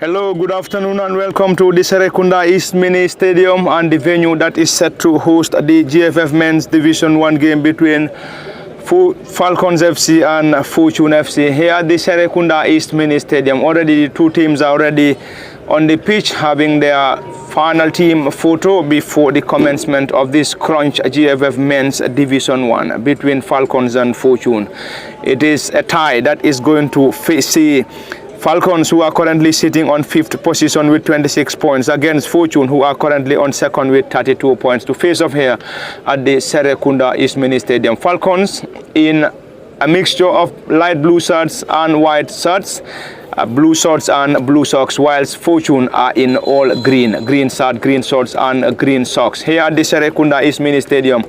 Hello, good afternoon and welcome to the Serekunda East Mini Stadium and the venue that is set to host the GFF Men's Division 1 game between Falcons FC and Fortune FC. Here at the Serekunda East Mini Stadium, already the two teams are already on the pitch having their final team photo before the commencement of this crunch GFF Men's Division 1 between Falcons and Fortune. It is a tie that is going to see Falcons, who are currently sitting on 5th position with 26 points, against Fortune, who are currently on 2nd with 32 points, to face off here at the Serekunda East Mini Stadium. Falcons in a mixture of light blue shirts and white shirts, blue shorts and blue socks, whilst Fortune are in all green shirt, green shorts and green socks. Here at the Serekunda East Mini Stadium,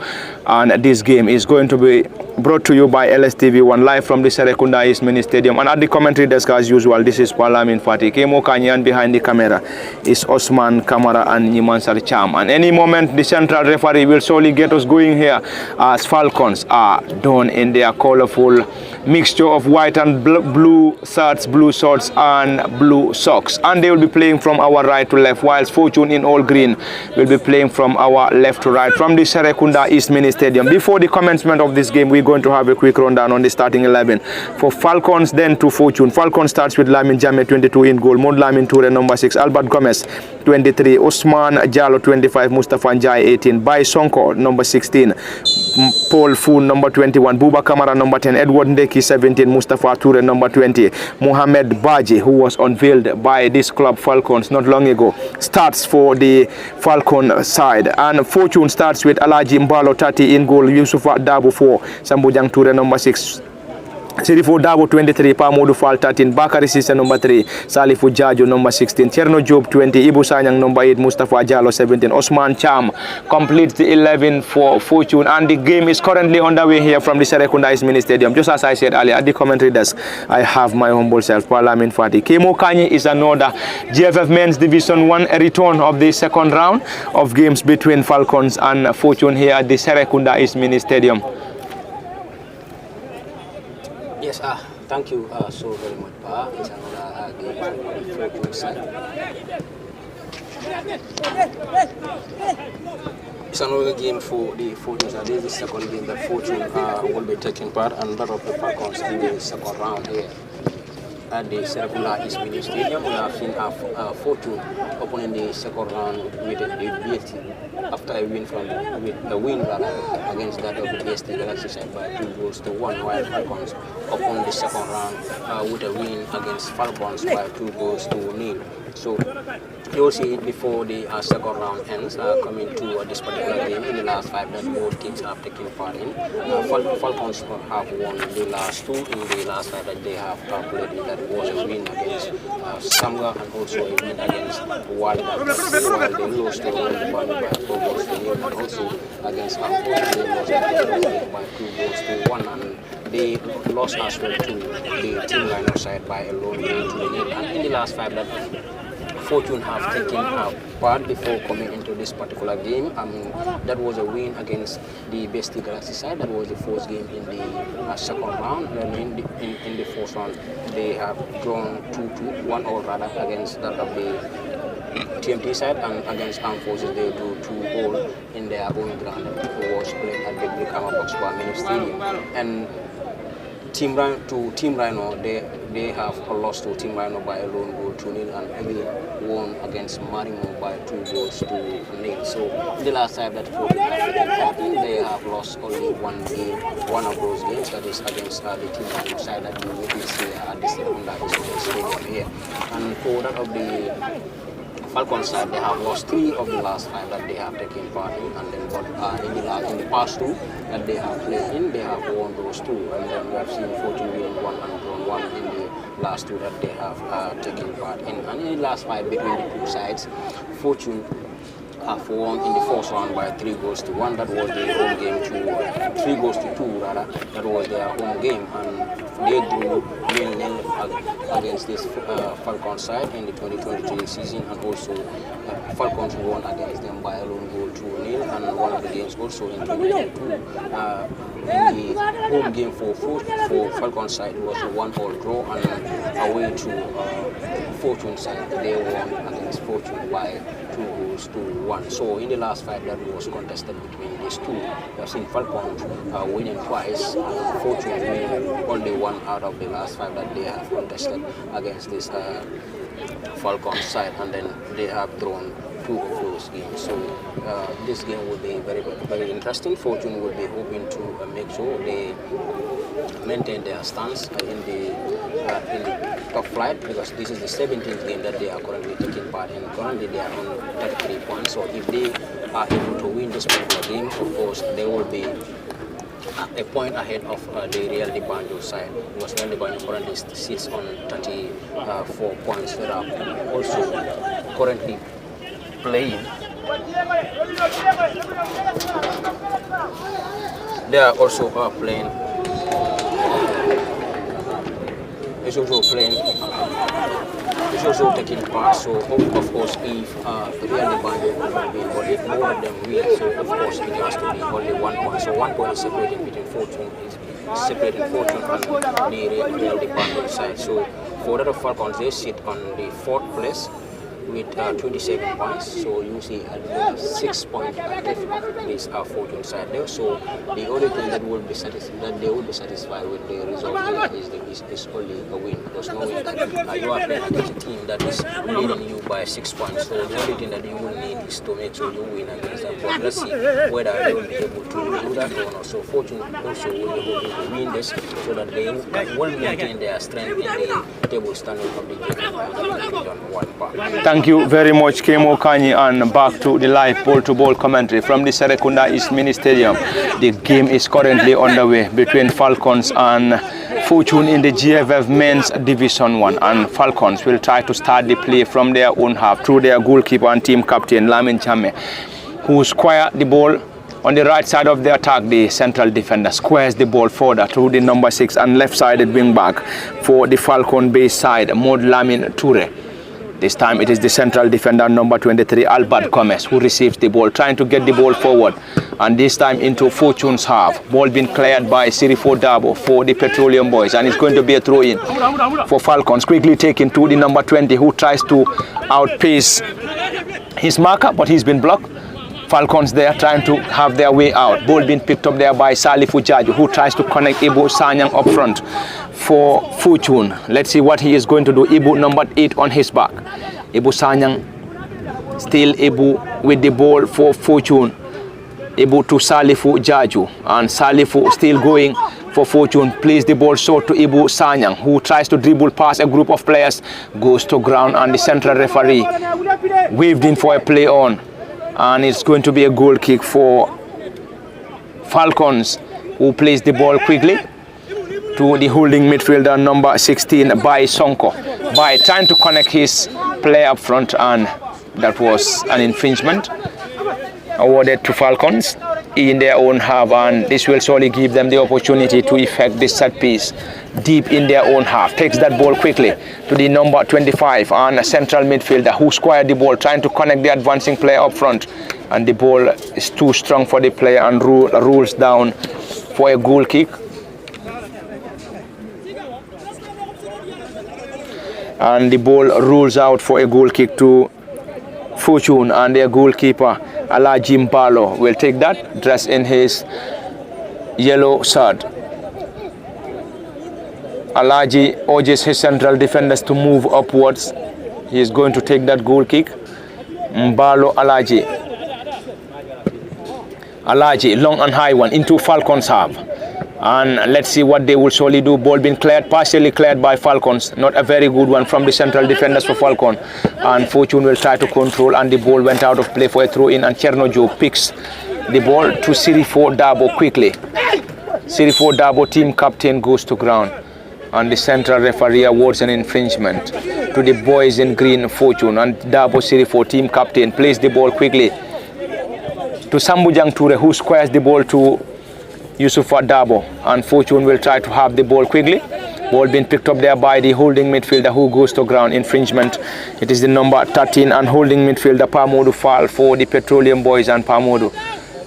and this game is going to be brought to you by LSTV1 live from the Serekunda East Mini Stadium. And at the commentary desk as usual, this is Palamin Fatih Kemo Kanyan. Behind the camera is Osman Kamara and Nimansar Cham. And any moment the central referee will surely get us going here, as Falcons are done in their colorful mixture of white and blue shirts, blue shorts and blue socks. And they will be playing from our right to left, whilst Fortune in all green will be playing from our left to right from the Serekunda East Mini Stadium. Before the commencement of this game, we're going to have a quick rundown on the starting 11 for Falcons, then to Fortune. Falcons starts with Lamin Jame, 22 in goal, Mod Lamin Toure, number 6, Albert Gomez, 23, Osman Jallo, 25, Mustafa Njai, 18, Bai Sonko, number 16, Paul Foon, number 21, Buba Kamara, number 10, Edward Ndeki, 17, Mustafa Toure, number 20, Mohamed Baji, who was unveiled by this club Falcons not long ago, starts for the Falcon side. And Fortune starts with Alaji Mbalo, 30 in goal, Yusufa Dabo 4, Sambujang Toure, number 6, Sirifo Dabo, 23, Pamodu Fall, 13, Bakari Sisa, number 3, Salifu Jajo, number 16, Cherno Job, 20, Ibu Sanyang, number 8, Mustafa Jallo, 17, Osman Cham completes the 11 for Fortune. And the game is currently underway here from the Serekunda East Mini Stadium. Just as I said earlier, at the commentary desk, I have my humble self, Palamin Fatih. Kemo Kanye is another GFF Men's Division 1, a return of the second round of games between Falcons and Fortune here at the Serekunda East Mini Stadium. Yes, thank you so very much, Pa. It's another game for the Fortune side. It's another game for the Fortune side. This is the second game that Fortune will be taking part, and that of the Falcons in the second round here at the Serekunda East Mini Stadium. We have seen Fortune opening the second round with the BST after a win against that of the BST Galaxy side by 2-1, while Falcons opened the second round with a win against Falcons by 2-0. So you will see it before the second round ends, coming to this particular game. In the last 5 that both teams have taken part in, Falcons have won the last 2 in the last 5 that they have played. That was a win against Samga and also a win against Wali, while they lost to Wali by 4-0, and also against Fortune they lost by 2-1, and they lost as well to the Team Rhino side by a lone goal to 0. And in the last 5 that Fortune have taken part before coming into this particular game. I mean, that was a win against the Bestie Galaxy side. That was the first game in the second round. And in the first round, they have drawn 2-2, 1-all rather, against that of the TMT side, and against Armed Forces they drew 2-all in their own ground. It was played at the Brikama Box Bar Mini Stadium. And Team Rhino, they have lost to Team Rhino by a lone goal 2-0, and again won against Marimo by 2-0. So in the last time that Fortune have taken part in, they have lost only one game, one of those games, that is against the Team Rhino side that we witness here at the Serekunda Stadium here. And for that of the Falcons side, they have lost 3 of the last 5 that they have taken part in, and then in the past 2 that they have played in, they have won those 2, and then we have seen Fortune winning 1 and drawn 1 in the last 2 that they have taken part in. And in the last 5 between the 2 sides, Fortune have won in the first round by 3-1. That was the home game to 3-2 rather. That was their home game, and they drew 0-0 against this Falcons side in the 2023 season, and also Falcons won against them by a lone goal 2-0, and one of the games also in 2022. In the home game for Falcons side, it was a 1-1 draw, and away to Fortune side, they won against Fortune by 2-1. So in the last fight that was contested between these two, we have seen Falcons winning twice, and Fortune winning only one out of the last five that they have contested against this Falcons side, and then they have drawn 2 of those games. So this game will be very interesting. Fortune will be hoping to make sure they maintain their stance in the top flight, because this is the 17th game that they are currently taking part in. Currently they are on 33 points, so if they are able to win this particular game, of course they will be a point ahead of the Real de Banjo side, because Real de Banjo currently sits on 34 points. They are also currently playing. They are also playing. It's also taking part. So of course, if Real de Banjo will win, or if more of them win, so of course it has to be only 1 point. So 1 point is separating between Fortune and the Real de Banjo side. So for the Falcons, they sit on the 4th place with 27 points, so you see a 6 point difference of this Fortune side there. So the only thing that they will be satisfied with the result is only a win, because knowing that you are playing against a team that is leading you by 6 points. So the only thing that you will need is to make sure you win against them. But let's see whether they will be able to do that or not. So Fortune also will be able to win this, so that they will maintain their strength in the table standing of the Division 1 part. Thank you very much, Kemo Kanyi, and back to the live ball-to-ball commentary from the Serekunda East Mini Stadium. The game is currently underway between Falcons and Fortune in the GFF Men's Division 1, and Falcons will try to start the play from their own half through their goalkeeper and team captain Lamin Chame, who squared the ball on the right side of the attack. The central defender squares the ball further through the number 6 and left-sided wing back for the Falcon base side, Mod Lamin Toure. This time it is the central defender number 23, Albert Gomez, who receives the ball, trying to get the ball forward, and this time into Fortune's half. Ball being cleared by Sirifo Dabo for the Petroleum Boys, and it's going to be a throw-in for Falcons. Quickly taken to the number 20, who tries to outpace his marker, but he's been blocked. Falcons there trying to have their way out. Ball being picked up there by Salifu Jaju, who tries to connect Ibu Sanyang up front for Fortune. Let's see what he is going to do. Ibu number 8 on his back. Ibu Sanyang, still Ibu with the ball for Fortune. Ibu to Salifu Jaju, and Salifu still going for Fortune. Plays the ball short to Ibu Sanyang, who tries to dribble past a group of players, goes to ground, and the central referee waved in for a play on. And it's going to be a goal kick for Falcons, who plays the ball quickly to the holding midfielder number 16, Bai Sonko. Bai trying to connect his player up front, and that was an infringement awarded to Falcons in their own half, and this will surely give them the opportunity to effect this set piece deep in their own half. Takes that ball quickly to the number 25 and a central midfielder, who squared the ball, trying to connect the advancing player up front, and the ball is too strong for the player and rules down for a goal kick. And the ball rules out for a goal kick to Fortune, and their goalkeeper Alaji Mbalo will take that, dressed in his yellow shirt. Alaji urges his central defenders to move upwards. He is going to take that goal kick. Mbalo Alaji. Alaji, long and high one into Falcons half. And let's see what they will surely do. Ball being cleared, partially cleared by Falcons. Not a very good one from the central defenders for Falcon. And Fortune will try to control, and the ball went out of play for a throw-in, and Chernojo picks the ball to Sirifo Dabo quickly. Sirifo Dabo, team captain, goes to ground, and the central referee awards an infringement to the boys in green Fortune, and Dabo Sirifo, team captain, plays the ball quickly to Sambujang Ture, who squares the ball to Yusufa Dabo, and Fortune will try to have the ball quickly. Ball being picked up there by the holding midfielder who goes to ground. Infringement. It is the number 13 and holding midfielder Pamodu foul for the Petroleum Boys, and Pamodu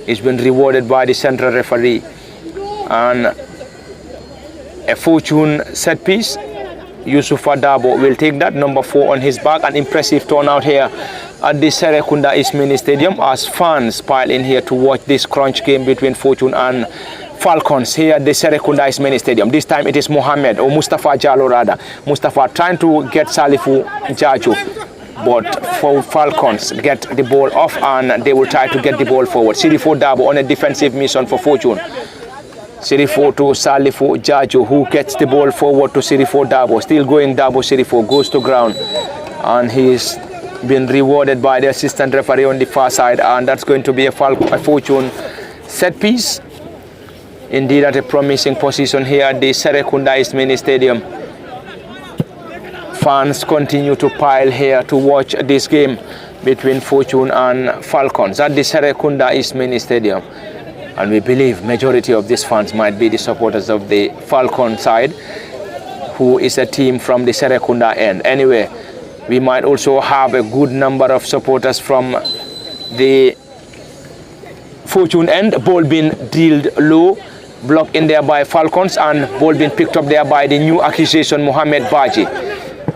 is been rewarded by the central referee. And a Fortune set piece. Yusufa Dabo will take that, number 4 on his back. An impressive turnout here at the Serekunda East Mini Stadium as fans pile in here to watch this crunch game between Fortune and Falcons here at the Serekunda East Mini Stadium. This time it is Mohammed, or Mustafa Jalo rather. Mustafa trying to get Salifu Jaju, but for Falcons get the ball off and they will try to get the ball forward. Sirifo Dabo on a defensive mission for Fortune. Sirifo to Salifu Jaju, who gets the ball forward to Sirifo Dabo. Still going Dabo. Sirifo goes to ground and he's been rewarded by the assistant referee on the far side, and that's going to be a Fortune set piece. Indeed, at a promising position here at the Serekunda East Mini Stadium. Fans continue to pile here to watch this game between Fortune and Falcons at the Serekunda East Mini Stadium. And we believe majority of these fans might be the supporters of the Falcon side, who is a team from the Serekunda end. Anyway, we might also have a good number of supporters from the Fortune end. Ball being drilled low, blocked in there by Falcons, and ball being picked up there by the new acquisition Mohamed Baji.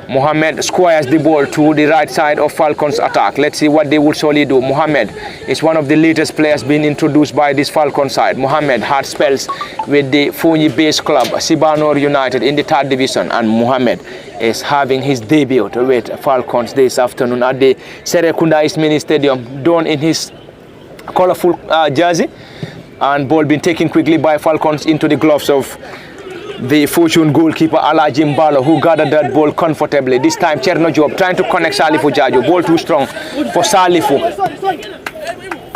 Mohamed squares the ball to the right side of Falcons attack. Let's see what they will surely do. Mohamed is one of the latest players being introduced by this Falcon side. Mohamed had spells with the Fonyi based club Sibanor United in the 3rd division, and Mohamed is having his debut with Falcons this afternoon at the Serekunda East Mini Stadium, done in his colorful jersey, and ball being taken quickly by Falcons into the gloves of the Fortune goalkeeper Alaji Mbalo, who gathered that ball comfortably. This time Cherno Job trying to connect Salifu Jaju. Ball too strong for Salifu,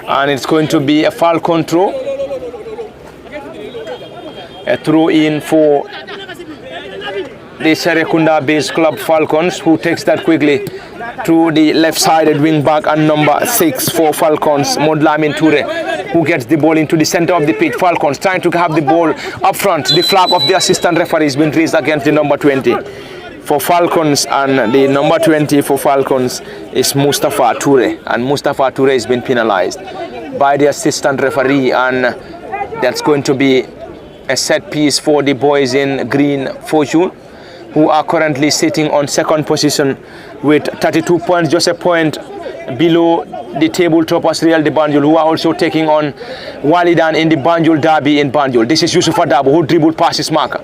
and it's going to be a Falcon throw. A throw in for the Serekunda based club Falcons, who takes that quickly to the left-sided wing back and number 6 for Falcons, Modlamin Ture, who gets the ball into the center of the pitch. Falcons trying to have the ball up front. The flag of the assistant referee has been raised against the number 20 for Falcons, and the number 20 for Falcons is Mustafa Ture, and Mustafa Ture has been penalized by the assistant referee, and that's going to be a set piece for the boys in green Fortune, who are currently sitting on 2nd position with 32 points, just a point below the table toppers Real de Banjul, who are also taking on Walidan in the Banjul derby in Banjul. This is Yusufa Dabo, who dribbled past his marker.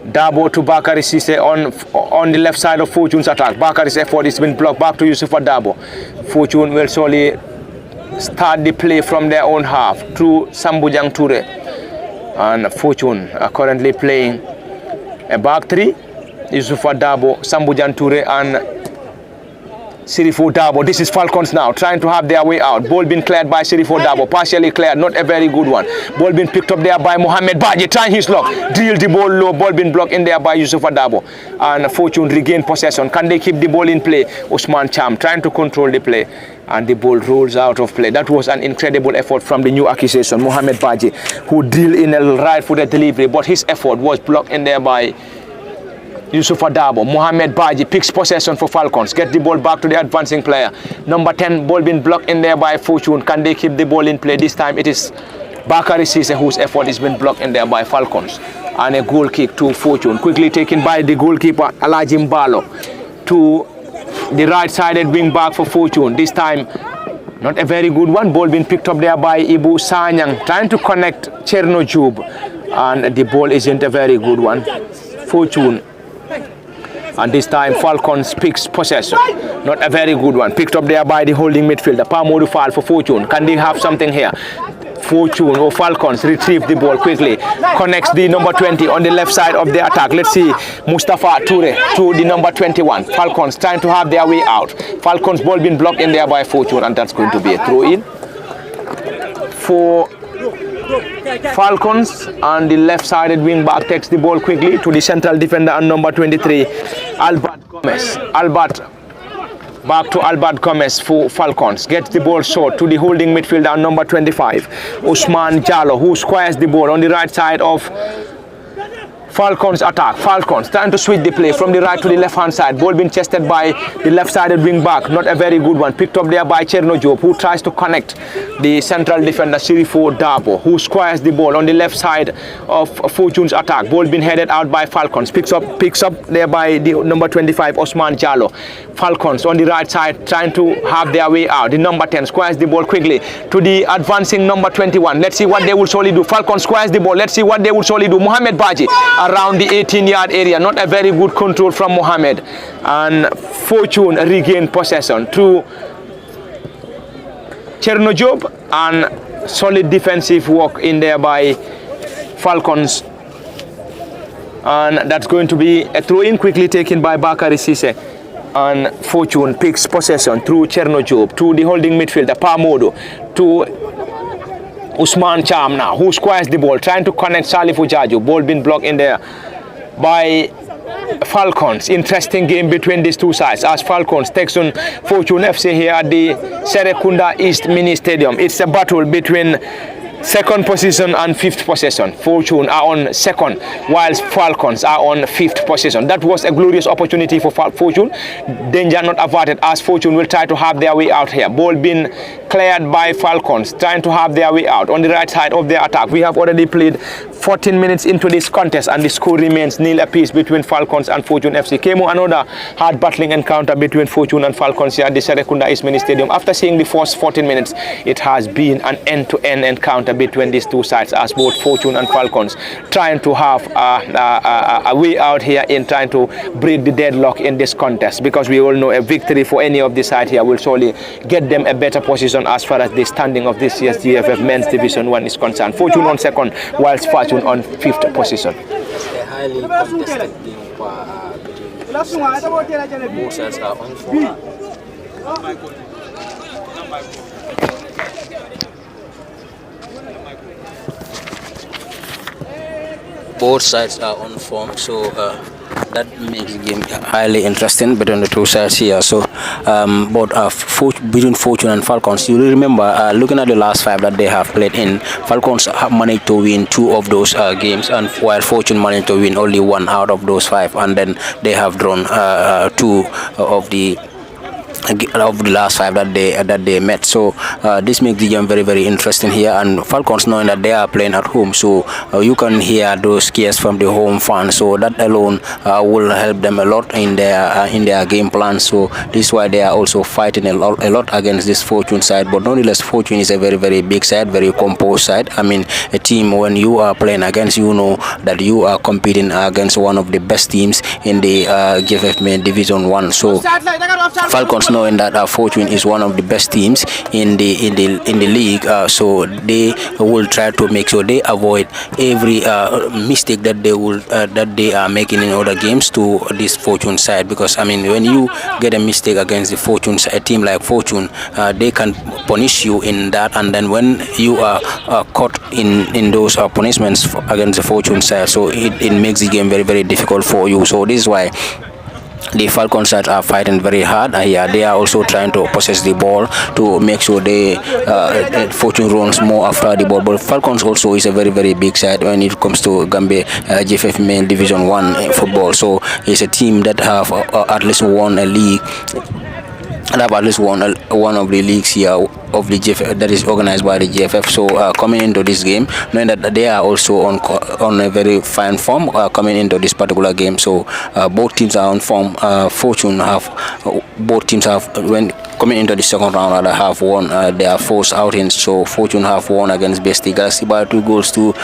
Dabo to Bakari Sise on the left side of Fortune's attack. Bakari's effort has been blocked back to Yusufa Dabo. Fortune will surely start the play from their own half through Sambujang Ture. And Fortune are currently playing a back 3. Yusufa Dabo, Sambujang Ture, and Sirifo Dabo. This is Falcons now trying to have their way out. Ball being cleared by Sirifo Dabo, partially cleared, not a very good one. Ball being picked up there by Mohamed Baji, trying his luck. Drilled the ball low, ball being blocked in there by Yusufa Dabo. And Fortune regain possession. Can they keep the ball in play? Usman Cham trying to control the play, and the ball rolls out of play. That was an incredible effort from the new acquisition, Mohamed Baji, who drilled in a right-footed delivery, but his effort was blocked in there by Yusufa Dabo. Mohamed Baji picks possession for Falcons. Get the ball back to the advancing player. Number 10, ball being blocked in there by Fortune. Can they keep the ball in play? This time it is Bakari Sise whose effort has been blocked in there by Falcons. And a goal kick to Fortune. Quickly taken by the goalkeeper Alaji Mbalo to the right-sided wing back for Fortune. This time not a very good one. Ball being picked up there by Ibu Sanyang. Trying to connect Cherno Jub. And the ball isn't a very good one. Fortune. And this time Falcons picks possession. Not a very good one. Picked up there by the holding midfielder. Pamodu foul for Fortune. Can they have something here? Fortune or Falcons retrieve the ball quickly. Connects the number 20 on the left side of the attack. Let's see Mustafa Ture to the number 21. Falcons trying to have their way out. Falcons ball being blocked in there by Fortune, and that's going to be a throw in for Falcons. And the left-sided wing back takes the ball quickly to the central defender and number 23, Albert Gomez. Albert Back to Albert Gomez for Falcons. Gets the ball short to the holding midfielder number 25, Usman Jallo, who squares the ball on the right side of Falcons attack. Falcons trying to switch the play from the right to the left hand side. Ball being chested by the left sided wing back. Not a very good one. Picked up there by Cherno Job, who tries to connect the central defender Sirifo Dabo, who squares the ball on the left side of Fortune's attack. Ball being headed out by Falcons. Picks up there by the number 25 Osman Jallo. Falcons on the right side trying to have their way out. The number 10 squares the ball quickly to the advancing number 21. Let's see what they will surely do. Falcons squares the ball. Let's see what they will surely do. Mohamed Baji around the 18-yard area. Not a very good control from Mohamed. And Fortune regained possession through Cherno Job, and solid defensive work in there by Falcons. And that's going to be a throw-in quickly taken by Bakary Cisse. And Fortune picks possession through Cherno Job to the holding midfielder Pamodo to Usman Cham now, who squares the ball, trying to connect Salifu Jaju. Ball being blocked in there by Falcons. Interesting game between these two sides as Falcons takes on Fortune FC here at the Serekunda East Mini Stadium. It's a battle between second position and fifth position. Fortune are on second, whilst Falcons are on fifth position. That was a glorious opportunity for Fortune. Danger not averted as Fortune will try to have their way out here. Ball being cleared by Falcons, trying to have their way out on the right side of their attack. We have already played 14 minutes into this contest and the score remains nil apiece between Falcons and Fortune FC. Came another hard battling encounter between Fortune and Falcons here at the Serekunda East Mini Stadium. After seeing the first 14 minutes, it has been an end-to-end encounter between these two sides as both Fortune and Falcons trying to have a way out here in trying to break the deadlock in this contest, because we all know a victory for any of the side here will surely get them a better position as far as the standing of this year's GFF Men's Division 1 is concerned. Fortune on second, whilst Fortune on fifth position. A highly contested game between both sides are on form. Both sides are on form, so that makes the game highly interesting between the two sides here. So between Fortune and Falcons, you remember looking at the last 5 that they have played in, Falcons have managed to win 2 of those games, and while Fortune managed to win only 1 out of those 5, and then they have drawn 2 of the last 5 that they met. So this makes the game very, very interesting here, and Falcons knowing that they are playing at home, so you can hear those cheers from the home fans, so that alone will help them a lot in their game plan. So this is why they are also fighting a lot against this Fortune side. But nonetheless, Fortune is a very, very big side, very composed side. I mean, a team when you are playing against, you know that you are competing against one of the best teams in the GFF Main Division 1. So Falcons knowing that Fortune is one of the best teams in the league, so they will try to make sure they avoid every mistake that they are making in other games to this Fortune side, because I mean, when you get a mistake against the Fortune side, a team like Fortune, they can punish you in that, and then when you are caught in those punishments against the Fortune side, so it makes the game very, very difficult for you. So this is why the Falcons side are fighting very hard. They are also trying to possess the ball to make sure they Fortune runs more after the ball. But Falcons also is a very, very big side when it comes to Gambia GFF Main Division 1 football. So it's a team that have at least won a league. And have at least won one of the leagues here of the GFF that is organized by the GFF. So coming into this game, knowing that they are also on a very fine form coming into this particular game. So both teams are on form. Both teams have, when coming into the second round, have won their first outings. So Fortune have won against Besti Galaxy by 2 goals to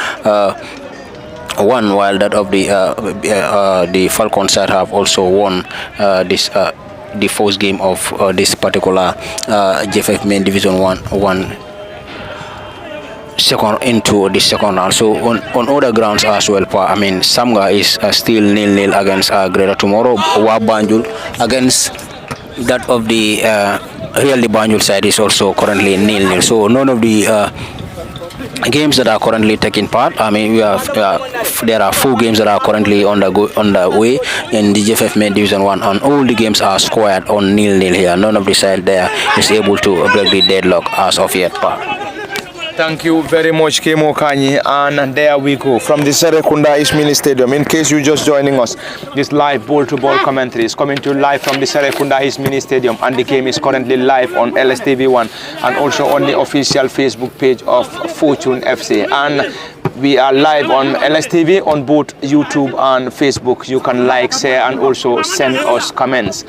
1, while that of the Falcon side have also won the first game of this particular GFF Main Division 1 second into the second round. So on other grounds as well, I mean, Samga is still 0-0 against Greater Tomorrow. Wabanjul against that of the Real Banjul side is also currently 0-0. So none of the games that are currently taking part. I mean, there are 4 games that are currently on the way in the GFF main Division 1, and all the games are scored on 0-0 here. None of the side there is able to break the deadlock as of yet. Thank you very much, Kemo Kanyi. And there we go from the Serekunda East Mini Stadium. In case you're just joining us, this live ball-to-ball commentary is coming to you live from the Serekunda East Mini Stadium, and the game is currently live on LSTV1 and also on the official Facebook page of Fortune FC. And we are live on LSTV on both YouTube and Facebook. You can like, share, and also send us comments.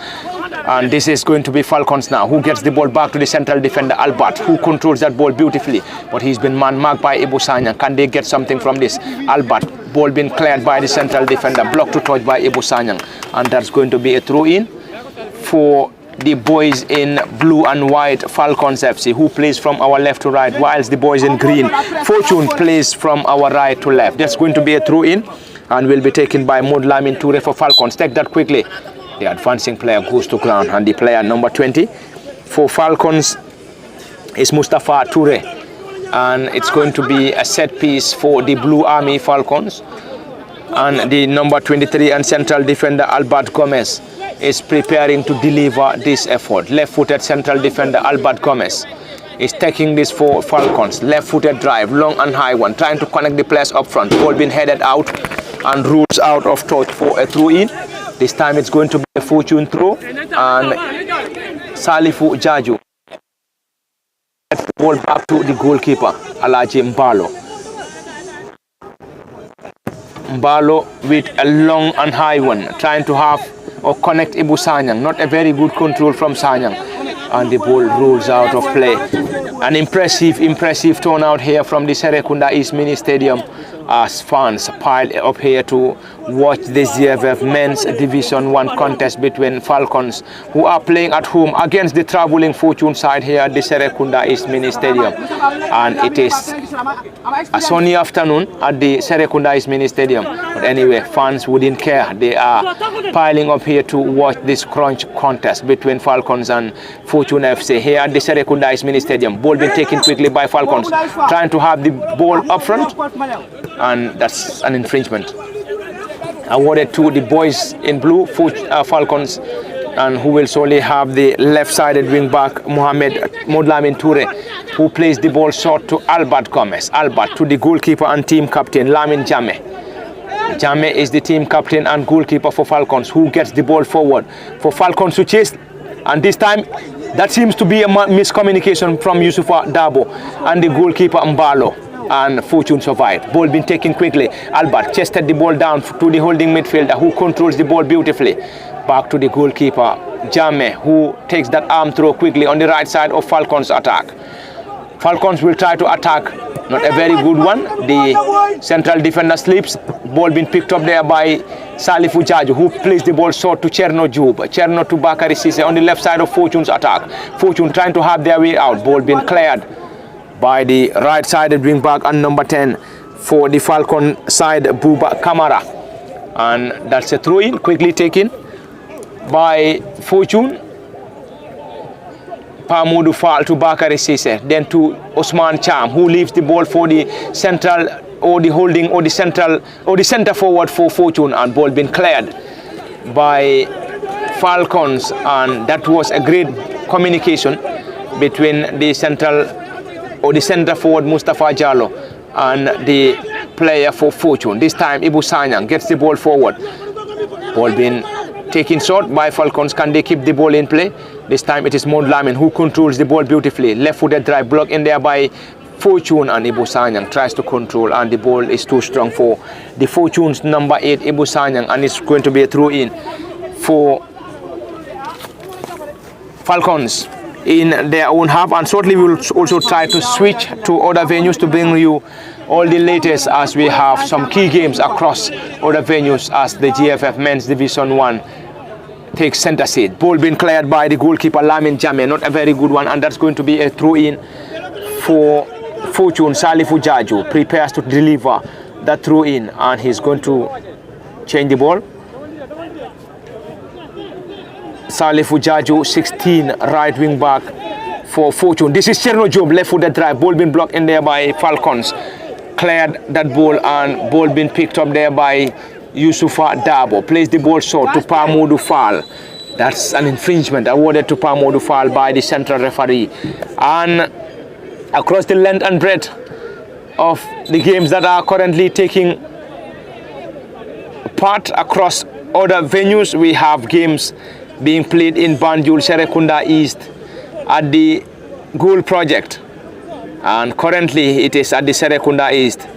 And this is going to be Falcons now, who gets the ball back to the central defender, Albert, who controls that ball beautifully. But he's been man-marked by Ibu Sanyang. Can they get something from this? Albert, ball being cleared by the central defender, blocked to touch by Ibu Sanyang. And that's going to be a throw-in for the boys in blue and white, Falcons FC, who plays from our left to right, whilst the boys in green, Fortune, plays from our right to left. That's going to be a throw-in and will be taken by Modlamin Toure for Falcons. Take that quickly. The advancing player goes to ground, and the player number 20 for Falcons is Mustafa Toure. And it's going to be a set piece for the Blue Army Falcons. And the number 23 and central defender Albert Gomez is preparing to deliver this effort. Left-footed central defender Albert Gomez is taking this for Falcons. Left-footed drive, long and high one, trying to connect the players up front. Ball being headed out and rules out of touch for a throw-in. This time it's going to be a Fortune throw, and Salifu Jaju gets the ball back to the goalkeeper, Alaji Mbalo. Mbalo with a long and high one, trying to have or connect Ibu Sanyang. Not a very good control from Sanyang, and the ball rolls out of play. An impressive turnout here from the Serekunda East Mini Stadium as fans piled up here to watch this GFF Men's Division 1 contest between Falcons, who are playing at home against the traveling Fortune side here at the Serekunda East Mini Stadium. And it is a sunny afternoon at the Serekunda East Mini Stadium. But anyway, fans wouldn't care. They are piling up here to watch this crunch contest between Falcons and Fortune FC here at the Serekunda East Mini Stadium. Ball being taken quickly by Falcons, trying to have the ball up front, and that's an infringement awarded to the boys in blue, Falcons, and who will solely have the left-sided wing back Mohamed Modlamin Toure, who plays the ball short to Albert Gomez. Albert to the goalkeeper and team captain Lamin Jame. Jame is the team captain and goalkeeper for Falcons, who gets the ball forward for Falcons to chase, and this time that seems to be a miscommunication from Yusufa Dabo and the goalkeeper Mbalo. And Fortune survived. Ball being taken quickly. Albert chested the ball down to the holding midfielder, who controls the ball beautifully. Back to the goalkeeper, Jame, who takes that arm throw quickly on the right side of Falcons' attack. Falcons will try to attack. Not a very good one. The central defender slips. Ball being picked up there by Salifu Jaju, who plays the ball short to Cherno Jub. Cherno to Bakari Sise on the left side of Fortune's attack. Fortune trying to have their way out. Ball being cleared by the right-sided wing back and number 10 for the Falcon side, Buba Kamara. And that's a throw-in, quickly taken by Fortune. Pamudu Fall to Bakari Sise, then to Osman Cham, who leaves the ball for the central or the holding or the central or the center forward for Fortune, and ball being cleared by Falcons. And that was a great communication between the central or the center forward Mustafa Jallo and the player for Fortune. This time Ibu Sanyang gets the ball forward. Ball being taken short by Falcons. Can they keep the ball in play? This time it is Modlamin who controls the ball beautifully. Left-footed drive block in there by Fortune, and Ibu Sanyang tries to control, and the ball is too strong for the Fortune's number 8 Ibu Sanyang, and it's going to be a throw-in for Falcons in their own half. And shortly we will also try to switch to other venues to bring you all the latest, as we have some key games across other venues as the GFF Men's Division 1 takes center seat. Ball being cleared by the goalkeeper Lamin Jame, not a very good one, and that's going to be a throw-in for Fortune. Salifu Jaju prepares to deliver that throw-in, and he's going to change the ball. Salifu Jaju, 16, right wing back for Fortune. This is Cherno Job, left-footed drive. Ball been blocked in there by Falcons. Cleared that ball and ball been picked up there by Yusufa Dabo. Plays the ball short to Pamodu Fall. That's an infringement awarded to Pamodu Fall by the central referee. And across the length and breadth of the games that are currently taking part across other venues, we have games being played in Banjul, Serekunda East at the Goal Project, and currently it is at the Serekunda East.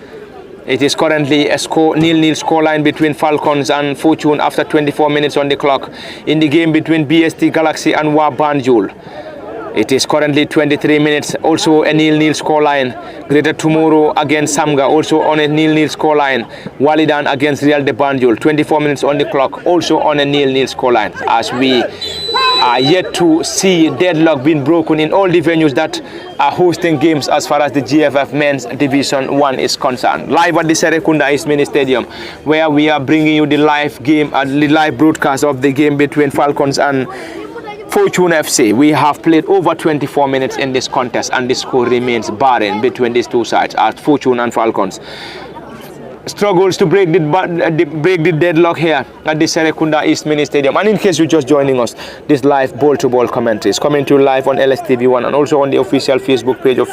It is currently a nil-nil scoreline between Falcons and Fortune after 24 minutes on the clock in the game between BST Galaxy and Wa Banjul. It is currently 23 minutes, also a nil-nil scoreline. Greater Tomorrow against Samga, also on a nil-nil scoreline. Walidan against Real de Banjul, 24 minutes on the clock, also on a nil-nil scoreline. As we are yet to see deadlock being broken in all the venues that are hosting games as far as the GFF Men's Division 1 is concerned. Live at the Serekunda East Mini Stadium, where we are bringing you the live game and the live broadcast of the game between Falcons and Fortune FC. We have played over 24 minutes in this contest, and the score remains barren between these two sides as Fortune and Falcons struggles to break the deadlock here at the Serekunda East Mini Stadium. And in case you're just joining us, this live ball-to-ball commentary is coming to you live on LSTV1 and also on the official Facebook page of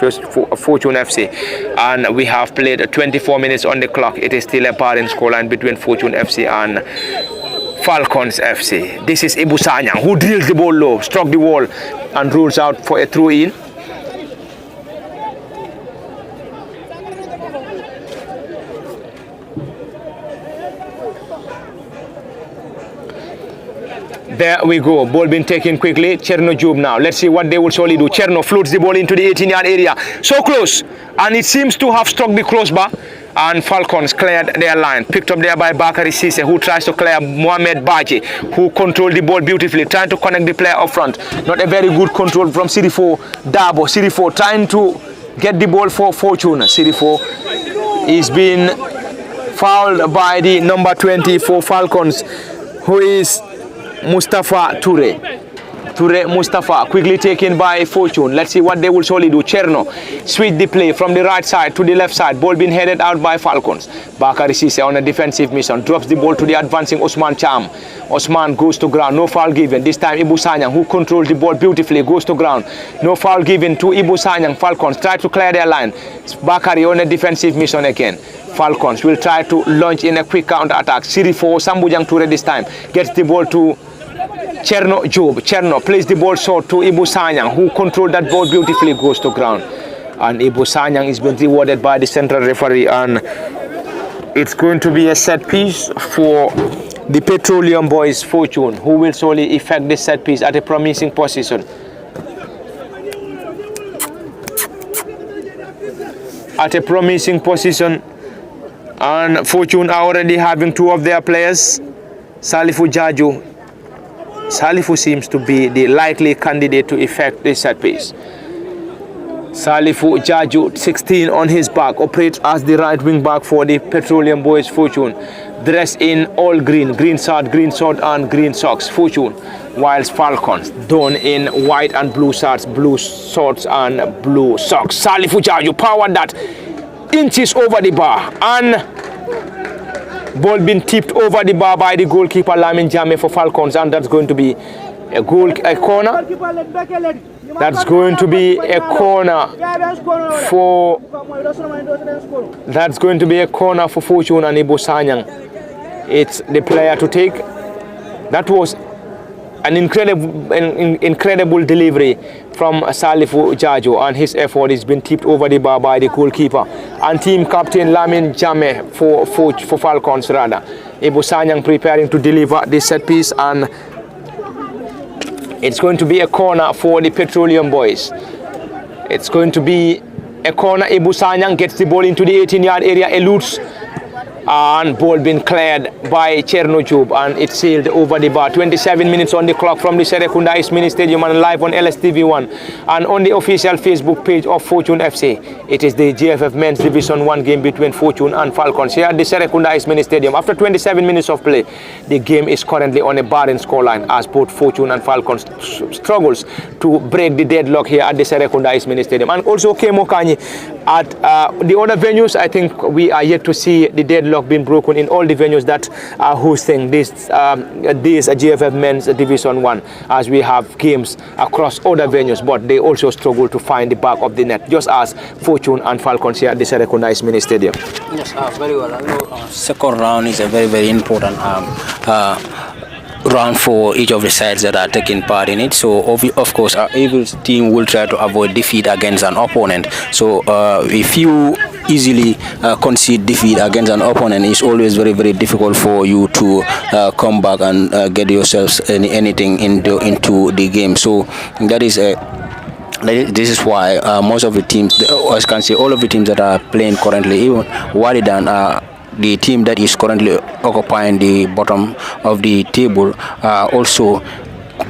Fortune FC. And we have played 24 minutes on the clock. It is still a barren scoreline between Fortune FC and Falcons FC. This is Ibu Sanyang, who drilled the ball low, struck the wall and rules out for a throw-in. There we go, ball being taken quickly. Cherno Job now. Let's see what they will surely do. Cherno floats the ball into the 18-yard area. So close, and it seems to have struck the crossbar. And Falcons cleared their line. Picked up there by Bakari Sise, who tries to clear Mohamed Baji, who controlled the ball beautifully, trying to connect the player up front. Not a very good control from Sirifo Dabo. Sirifo trying to get the ball for Fortune. Sirifo is being fouled by the number 20 for Falcons, who is Mustafa Toure. Toure Mustafa, quickly taken by Fortune. Let's see what they will surely do. Cherno switch the play from the right side to the left side. Ball being headed out by Falcons. Bakari Sise on a defensive mission. Drops the ball to the advancing Osman Cham. Osman goes to ground. No foul given. This time Ibu Sanyang, who controls the ball beautifully, goes to ground. No foul given to Ibu Sanyang. Falcons try to clear their line. Bakari on a defensive mission again. Falcons will try to launch in a quick counter attack. Sirifo Sambujang Toure this time gets the ball to Cherno Job. Cherno plays the ball short to Ibu Sanyang, who controlled that ball beautifully, goes to ground. And Ibu Sanyang is being rewarded by the central referee, and it's going to be a set piece for the Petroleum Boys Fortune, who will solely effect this set piece at a promising position. At a promising position, and Fortune are already having two of their players. Salifu Jaju. Salifu seems to be the likely candidate to effect this set piece. Salifu Jaju, 16 on his back, operates as the right wing back for the Petroleum Boys Fortune. Dressed in all green, green shirt and green socks, Fortune. Whilst Falcons done in white and blue shirts, blue shorts and blue socks. Salifu Jaju powered that inches over the bar, and ball being tipped over the bar by the goalkeeper Lamin Jame for Falcons, and that's going to be a corner. That's going to be a corner for Fortune and Ibu Sanyang. It's the player to take. That was an incredible delivery from Salifu Jajo, and his effort is been tipped over the bar by the goalkeeper and team captain Lamin Jame for Falcons rather. Ibu Sanyang preparing to deliver this set piece, and it's going to be a corner for the Petroleum Boys. It's going to be a corner. Ibu Sanyang gets the ball into the 18-yard area, eludes and ball been cleared by Chernojub, and it's sailed over the bar. 27 minutes on the clock from the Serekunda East Mini Stadium and live on LSTV1 and on the official Facebook page of Fortune FC. It is the GFF Men's Division 1 game between Fortune and Falcons here at the Serekunda East Mini Stadium. After 27 minutes of play, the game is currently on a barren scoreline as both Fortune and Falcons struggles to break the deadlock here at the Serekunda East Mini Stadium. And also Kemo Kanyi, at the other venues, I think we are yet to see the deadlock being broken in all the venues that are hosting this GFF Men's Division 1, as we have games across other venues, but they also struggle to find the back of the net, just as Fortune and Falcons here at the Serekunda East Mini Stadium. Yes, very well. I know second round is a very, very important round for each of the sides that are taking part in it. So of course our Eagles team will try to avoid defeat against an opponent. So if you easily concede defeat against an opponent, it's always very, very difficult for you to come back and get yourselves anything into the game. So that is this is why most of the teams, as I can say, all of the teams that are playing currently, even Walidan, the team that is currently occupying the bottom of the table, also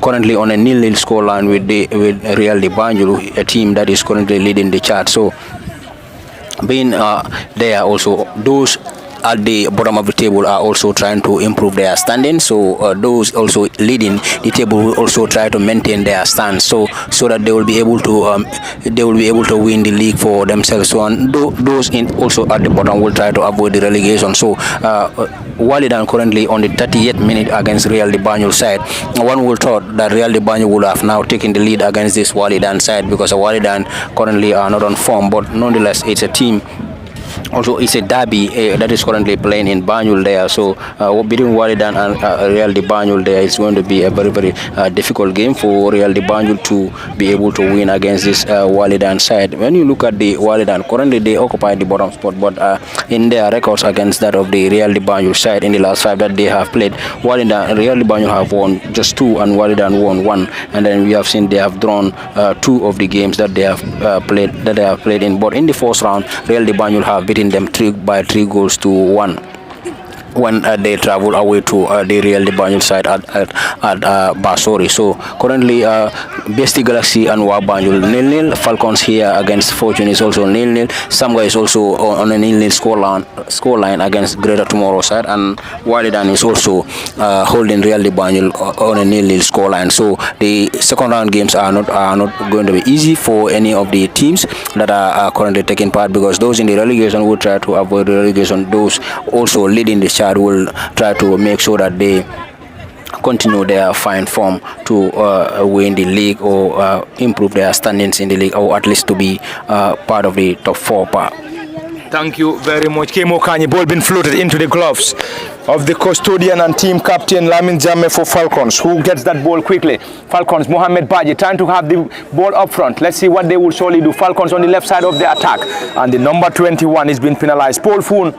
currently on a 0-0 scoreline with Real de Banjul, a team that is currently leading the chart. So being there also, those at the bottom of the table are also trying to improve their standing. So those also leading the table will also try to maintain their stance, so that they will be able to win the league for themselves. So and those also at the bottom will try to avoid the relegation. So Walidan currently on the 38th minute against Real de Banjul side. One would thought that Real de Banjul would have now taken the lead against this Walidan side, because Walidan currently are not on form, but nonetheless it's a team. Also, it's a derby that is currently playing in Banjul there. So between Walidan and Real de Banjul there, it's going to be a very, very difficult game for Real de Banjul to be able to win against this Walidan side. When you look at the Walidan, currently they occupy the bottom spot, but in their records against that of the Real de Banjul side in the last 5 that they have played, Real de Banjul have won just 2 and Walidan won 1. And then we have seen they have drawn 2 of the games that they have played in. But in the first round, Real de Banjul have beaten them 3 goals to 1 when they travel away to the Real de Banjul side at Basori. So currently Besti Galaxy and Wabanjul 0-0. Falcons here against Fortune is also 0-0. Samga is also on a 0-0 scoreline against Greater Tomorrow side, and Walidan is also holding Real de Banjul on a 0-0 scoreline. So the second round games are not going to be easy for any of the teams that are currently taking part, because those in the relegation will try to avoid relegation. Those also leading the chart will try to make sure that they continue their fine form to win the league or improve their standings in the league, or at least to be part of the top 4 part. Thank you very much. Kemo Kanyi, ball been floated into the gloves of the custodian and team captain Lamin Jammeh for Falcons. Who gets that ball quickly? Falcons, Mohamed Baji trying to have the ball up front. Let's see what they will surely do. Falcons on the left side of the attack, and the number 21 is being penalized. Paul Foon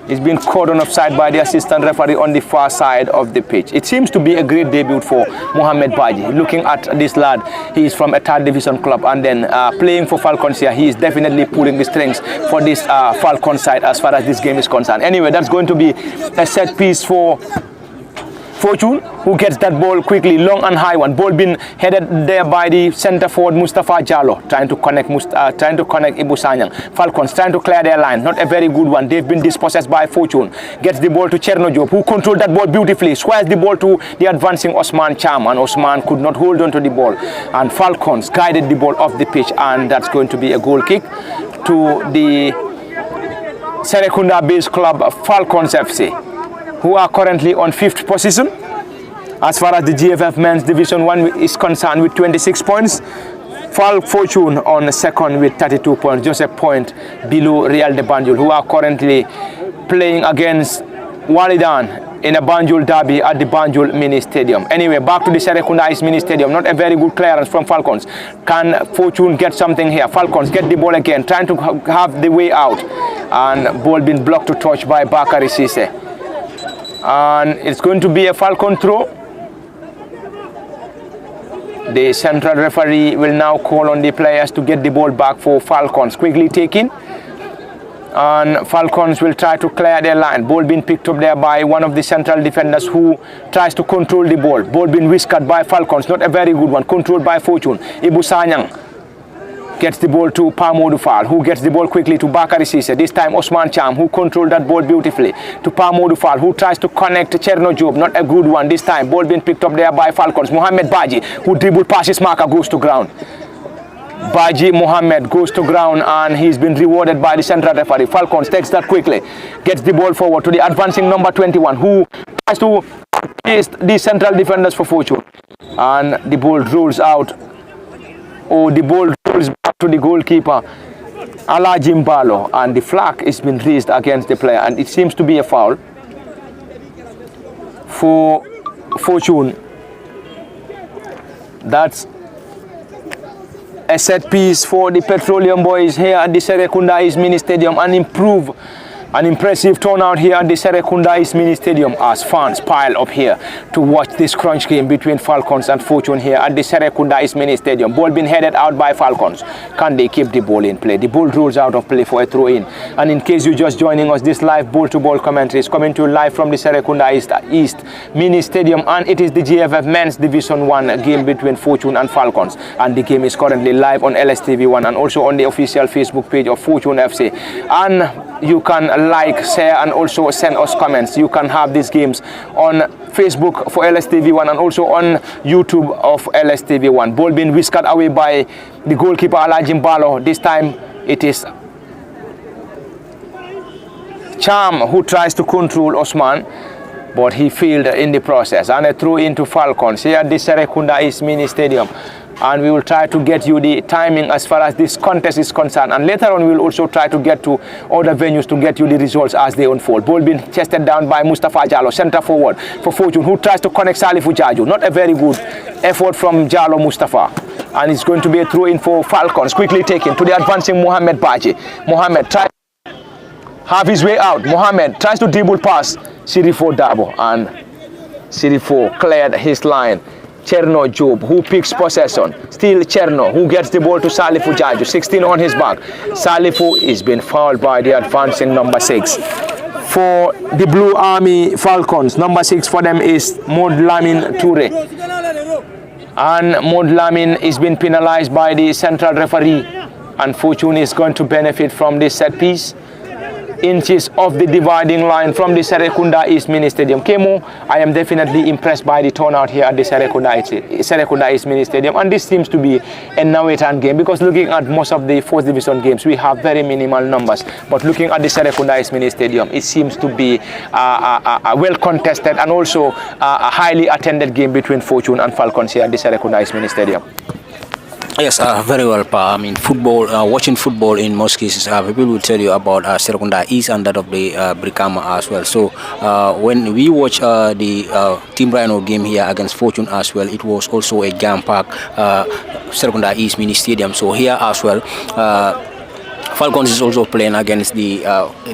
is being caught on offside by the assistant referee on the far side of the pitch. It seems to be a great debut for Mohamed Baji. Looking at this lad, he is from a 3rd division club, and then playing for Falcons here, he is definitely pulling the strings for this Falcons side as far as this game is concerned. Anyway, that's going to be a set piece for Fortune, who gets that ball quickly, long and high one. Ball being headed there by the centre forward Mustafa Jallo, trying to connect Ibu Sanyang. Falcons trying to clear their line, not a very good one. They've been dispossessed by Fortune. Gets the ball to Chernojub, who controlled that ball beautifully. Squares the ball to the advancing Osman Cham, and Osman could not hold on to the ball. And Falcons guided the ball off the pitch, and that's going to be a goal kick to the Serekunda-based club Falcons FC, who are currently on 5th position as far as the GFF Men's Division 1 is concerned with 26 points. Fortune on 2nd with 32 points, just a point below Real de Banjul, who are currently playing against Walidan in a Banjul derby at the Banjul Mini Stadium. Anyway, back to the Serekunda East Mini Stadium. Not a very good clearance from Falcons. Can Fortune get something here? Falcons get the ball again, trying to have the way out, and ball being blocked to touch by Bakari Sise. And it's going to be a Falcon throw. The central referee will now call on the players to get the ball back for Falcons. Quickly taken. and Falcons will try to clear their line. Ball being picked up there by one of the central defenders who tries to control the ball. Ball being whiskered by Falcons, not a very good one, controlled by Fortune. Ibu Sanyang gets the ball to Pamodu Fall, who gets the ball quickly to Bakari Sise. This time Osman Cham, who controlled that ball beautifully, to Pamodu Fall, who tries to connect Cherno Job. Not a good one this time. Ball being picked up there by Falcons. Mohamed Baji, who dribbled past his marker, goes to ground. Baji Mohamed goes to ground and he's been rewarded by the central referee. Falcons takes that quickly, gets the ball forward to the advancing number 21, who tries to chase the central defenders for Fortune. And the ball rolls out. Oh, the ball rolls back to the goalkeeper, Alaji Mbalo, and the flag is been raised against the player, and it seems to be a foul for Fortune. That's a set piece for the Petroleum Boys here at the Serekunda East Mini Stadium, and an impressive turnout here at the Serekunda East Mini Stadium as fans pile up here to watch this crunch game between Falcons and Fortune here at the Serekunda East Mini Stadium. Ball being headed out by Falcons. Can they keep the ball in play? The ball rolls out of play for a throw in. And in case you're just joining us, this live ball-to-ball commentary is coming to you live from the Serekunda East Mini Stadium, and it is the GFF Men's Division 1 game between Fortune and Falcons. And the game is currently live on LSTV1 and also on the official Facebook page of Fortune FC. And you can like, share, and also send us comments. You can have these games on Facebook for LSTV1 and also on YouTube of LSTV1. Ball being whiskered away by the goalkeeper Alaji Mbalo. This time it is Cham who tries to control Osman, but he failed in the process. And a throw into Falcons here at the Serekunda East Mini Stadium. And we will try to get you the timing as far as this contest is concerned, and later on we will also try to get to other venues to get you the results as they unfold. Ball being chested down by Mustafa Jallo, centre forward for Fortune, who tries to connect Salifu Jaju. Not a very good effort from Jallo Mustafa, and it's going to be a throw in for Falcons, quickly taken to the advancing Mohamed Baji. Mohamed tries to have his way out. Mohamed tries to dribble past Sirifo Dabo, and Sirifo cleared his line. Cherno Job, who picks possession. Still Cherno, who gets the ball to Salifu Jaju, 16 on his back. Salifu is being fouled by the advancing number 6. For the Blue Army Falcons, number 6 for them is Mod Lamin Toure. And Mod Lamin is being penalized by the central referee. And Fortune is going to benefit from this set piece. Inches of the dividing line from the Serekunda East Mini Stadium. Kemo, I am definitely impressed by the turnout here at the Serekunda East Mini Stadium, and this seems to be a now-and game, because looking at most of the 4th Division games, we have very minimal numbers, but looking at the Serekunda East Mini Stadium, it seems to be a well-contested and also a highly attended game between Fortune and Falcons here at the Serekunda East Mini Stadium. Yes, very well, Pa. I mean, football, watching football in most cases, people will tell you about Serekunda East and that of the Brikama as well. So when we watch the Team Rhino game here against Fortune as well, it was also a jam-packed Serekunda East Mini Stadium. So here as well, Falcons is also playing against the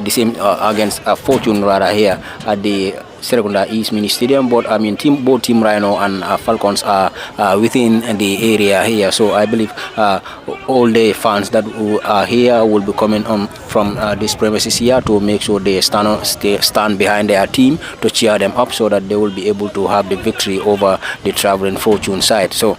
same against Fortune rather here at the Serekunda East Mini Stadium, but I mean both Team Rhino and Falcons are within the area here, so I believe all the fans that are here will be coming on from this premises here to make sure they stand behind their team to cheer them up, so that they will be able to have the victory over the traveling Fortune side. So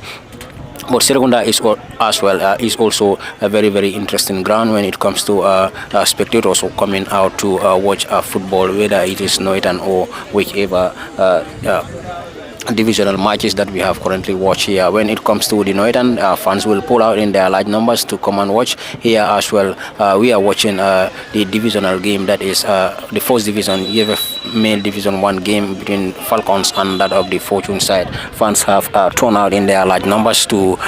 but Serekunda is as well is also a very, very interesting ground when it comes to spectators who coming out to watch football, whether it is Noitan or whichever divisional matches that we have currently watched here. When it comes to the Noitan, fans will pull out in their large numbers to come and watch here as well. We are watching the divisional game, that is the 4th division GFF male Division 1 game between Falcons and that of the Fortune side. Fans have turned out in their large numbers to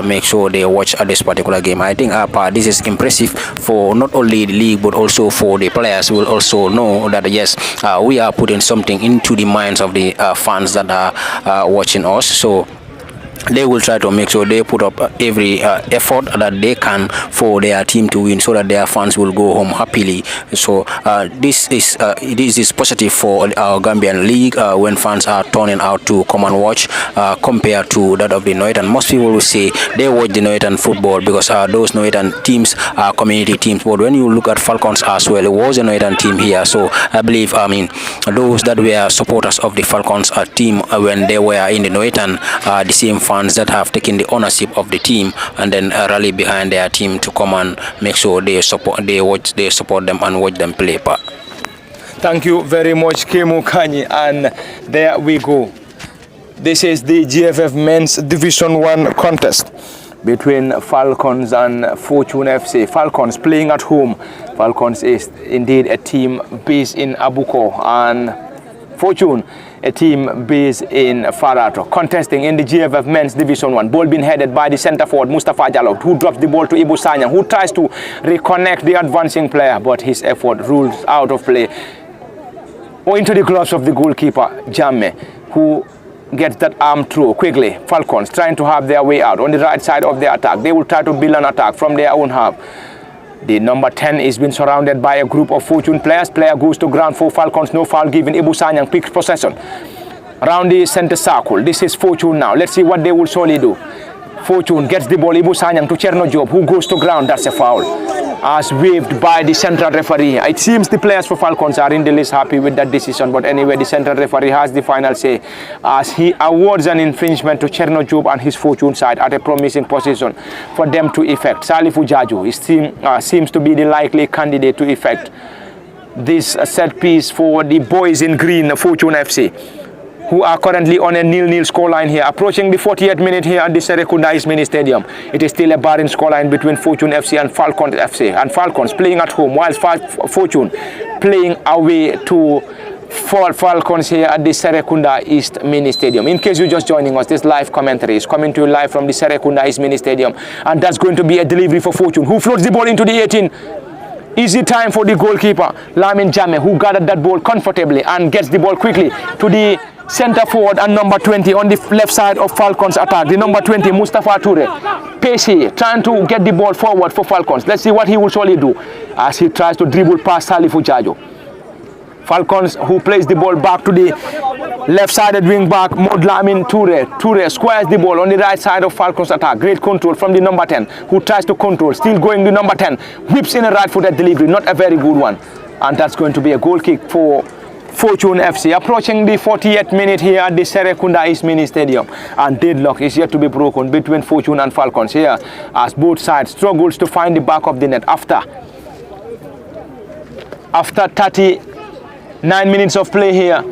make sure they watch this particular game. I think this is impressive for not only the league but also for the players, who will also know that yes, we are putting something into the minds of the fans that are watching us. So they will try to make sure they put up every effort that they can for their team to win, so that their fans will go home happily. So this is positive for our Gambian league when fans are turning out to come and watch compared to that of the Northern. Most people will say they watch the Northern football because those Northern teams are community teams, but when you look at Falcons as well, it was a Northern team here. So I believe, those that were supporters of the Falcons team when they were in the Northern, the same fans that have taken the ownership of the team and then rally behind their team to come and make sure they support them and watch them play. Thank you very much, Kemu Kanyi, and there we go. This is the GFF Men's Division 1 contest between Falcons and Fortune FC. Falcons playing at home. Falcons is indeed a team based in Abuko, and Fortune a team based in Farato, contesting in the GFF Men's Division 1. Ball being headed by the centre forward Mustafa Jallow, who drops the ball to Ibu Sanyang, who tries to reconnect the advancing player, but his effort rules out of play or into the gloves of the goalkeeper Jamme, who gets that arm through quickly. Falcons trying to have their way out on the right side of the attack. They will try to build an attack from their own half. The number 10 is being surrounded by a group of Fortune players. Player goes to ground for Falcons. No foul given. Ibu Sanyang picks possession around the center circle. This is Fortune now. Let's see what they will surely do. Fortune gets the ball. Ibu Sanyang to Cherno Job, who goes to ground. That's a foul, as waved by the central referee. It seems the players for Falcons are in the least happy with that decision, but anyway, the central referee has the final say as he awards an infringement to Cherno Job and his Fortune side at a promising position for them to effect. Salifu Jaju seems to be the likely candidate to effect this set piece for the boys in green, Fortune FC, who are currently on a 0-0 scoreline here, approaching the 40th minute here at the Serekunda East Mini Stadium. It is still a barren scoreline between Fortune FC and Falcons FC, and Falcons playing at home, whilst Fortune playing away to Falcons here at the Serekunda East Mini Stadium. In case you're just joining us, this live commentary is coming to you live from the Serekunda East Mini Stadium, and that's going to be a delivery for Fortune, who floats the ball into the 18. Easy time for the goalkeeper, Lamin Jame, who gathered that ball comfortably and gets the ball quickly to the center forward and number 20 on the left side of Falcons attack. The number 20, Mustafa Toure, Pesci, trying to get the ball forward for Falcons. Let's see what he will surely do as he tries to dribble past Salifu Jajo. Falcons, who plays the ball back to the left-sided wing back, Modlamin Toure. Toure squares the ball on the right side of Falcons attack. Great control from the number 10, who tries to control. Still going the number 10. Whips in a right-footed delivery. Not a very good one. And that's going to be a goal kick for Fortune FC. Approaching the 40th minute here at the Serekunda East Mini Stadium. And deadlock is yet to be broken between Fortune and Falcons here, as both sides struggles to find the back of the net after 39 minutes of play here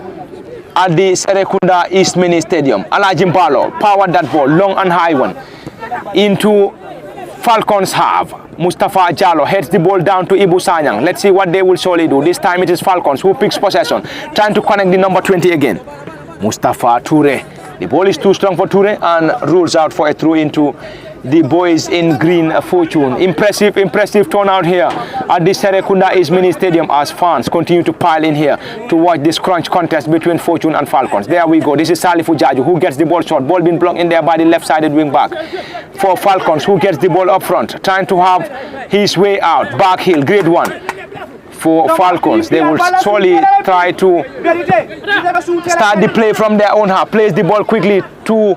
at the Serekunda East Mini Stadium. Alajim Balo powered that ball, long and high one, into Falcons half. Mustafa Jallo heads the ball down to Ibu Sanyang. Let's see what they will surely do. This time it is Falcons who picks possession, trying to connect the number 20 again. Mustafa Toure. The ball is too strong for Toure and rules out for a throw into the boys in green, Fortune. Impressive turnout here at the Serekunda East Mini Stadium as fans continue to pile in here to watch this crunch contest between Fortune and Falcons. There we go. This is Salifu Jaju, who gets the ball short. Ball being blocked in there by the left-sided wing back for Falcons, who gets the ball up front, trying to have his way out. Back heel, grade 1 for Falcons. They will surely try to start the play from their own half. Plays the ball quickly to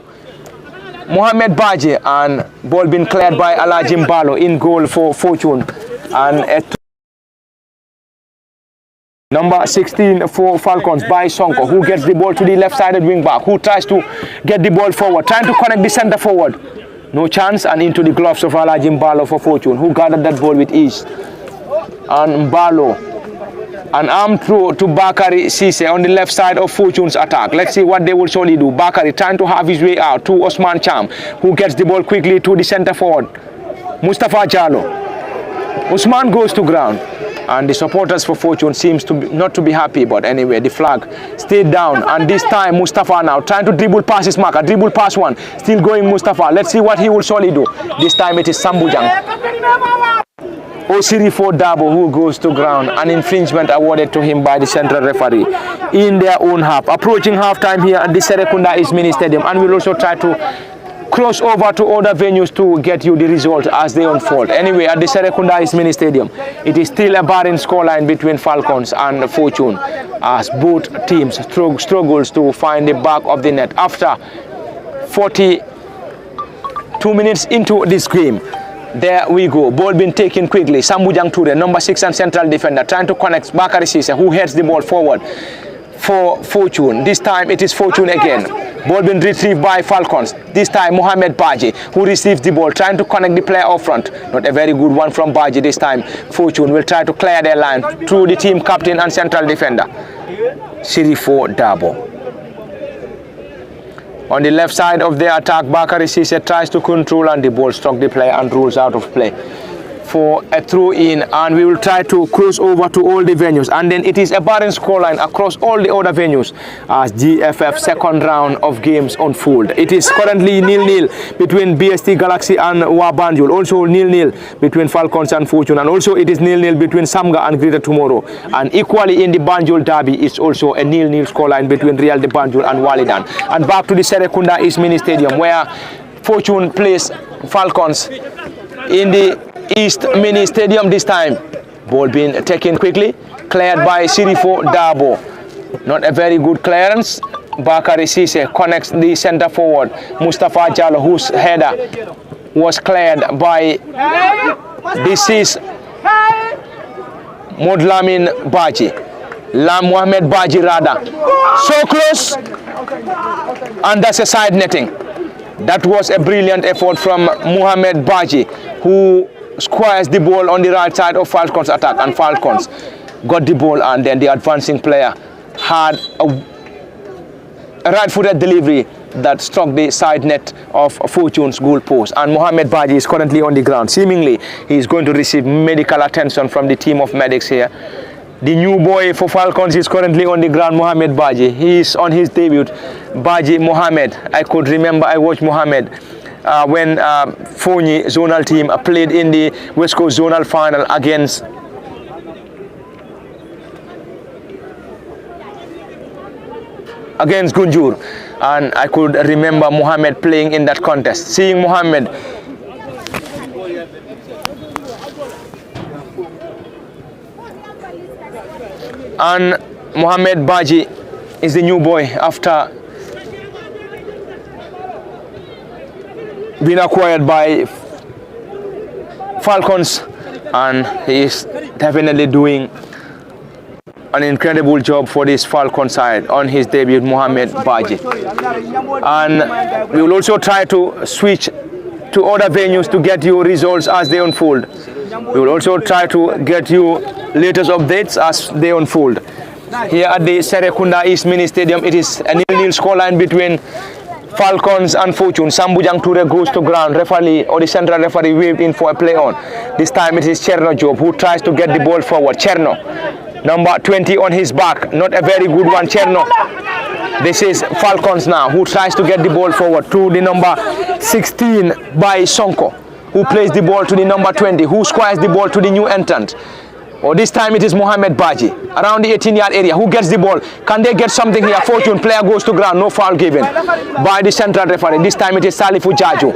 Mohamed Baje, and ball being cleared by Alajim Balo in goal for Fortune. And number 16 for Falcons by Sonko, who gets the ball to the left-sided wing back, who tries to get the ball forward, trying to connect the center forward. No chance, and into the gloves of Alajim Balo for Fortune, who gathered that ball with ease. And Balo, an arm throw to Bakari Sise on the left side of Fortune's attack. Let's see what they will surely do. Bakari trying to have his way out to Osman Cham, who gets the ball quickly to the center forward, Mustafa Jallo. Usman goes to ground, and the supporters for Fortune seems to not to be happy, but anyway, the flag stayed down, and this time Mustafa now trying to dribble past his marker, dribble past one, still going Mustafa. Let's see what he will surely do. This time it is Sambujang Osiri for Dabo, who goes to ground. An infringement awarded to him by the central referee in their own half. Approaching half time here at the Serekunda East Mini Stadium, and we'll also try to cross over to other venues to get you the results as they unfold. Anyway, at the Serekunda East Mini Stadium, it is still a barren scoreline between Falcons and Fortune as both teams struggles to find the back of the net. After 42 minutes into this game, there we go. Ball being taken quickly. Sambujang Ture, number 6 and central defender, trying to connect Bakari Sise, who heads the ball forward for Fortune. This time it is Fortune again. Ball being retrieved by Falcons. This time Mohamed Baji, who receives the ball, trying to connect the player up front. Not a very good one from Baji this time. Fortune will try to clear their line through the team captain and central defender, Sirifo Dabo. On the left side of the attack, Bakari Sise tries to control and the ball struck the player and rolls out of play for a throw in, and we will try to cross over to all the venues, and then it is a barren scoreline across all the other venues as GFF second round of games unfold. It is currently 0-0 between BST Galaxy and Wabanjul, also 0-0 between Falcons and Fortune, and also it is 0-0 between Samga and Greater Tomorrow, and equally in the Banjul Derby it's also a 0-0 scoreline between Real de Banjul and Walidan. And back to the Serekunda East Mini Stadium where Fortune plays Falcons in the East Mini Stadium this time. Ball being taken quickly, cleared by Sirifo Dabo. Not a very good clearance. Bakari Sise connects the center forward, Mustafa Jallo, whose header was cleared by, this is Modlamin Baji. Mohamed Baji rather. So close, and that's a side netting. That was a brilliant effort from Mohamed Baji, who squares the ball on the right side of Falcons attack, and Falcons got the ball, and then the advancing player had a right-footed delivery that struck the side net of Fortune's goal post, and Mohamed Baji is currently on the ground. Seemingly he is going to receive medical attention from the team of medics here. The new boy for Falcons is currently on the ground, Mohamed Baji. He is on his debut. Baji Mohamed, I could remember I watched Mohamed when Fonyi zonal team played in the West Coast zonal final against Gunjur, and I could remember Mohamed playing in that contest. Seeing Mohamed and Mohamed Baji is the new boy after being acquired by Falcons, and he is definitely doing an incredible job for this Falcon side on his debut, Mohamed Baji. And we will also try to switch to other venues to get you results as they unfold. We will also try to get you latest updates as they unfold. Here at the Serekunda East Mini Stadium, it is a 0-0 scoreline between Falcons and Fortune. Sambujang Ture goes to ground. Referee, or the central referee, waved in for a play on. This time it is Cherno Job who tries to get the ball forward. Cherno, number 20 on his back. Not a very good one, Cherno. This is Falcons now, who tries to get the ball forward to the number 16 by Sonko, who plays the ball to the number 20, who squares the ball to the new entrant. Or this time it is Mohamed Baji around the 18-yard area. Who gets the ball? Can they get something here? Fortune player goes to ground. No foul given by the central referee. This time it is Salifu Jaju.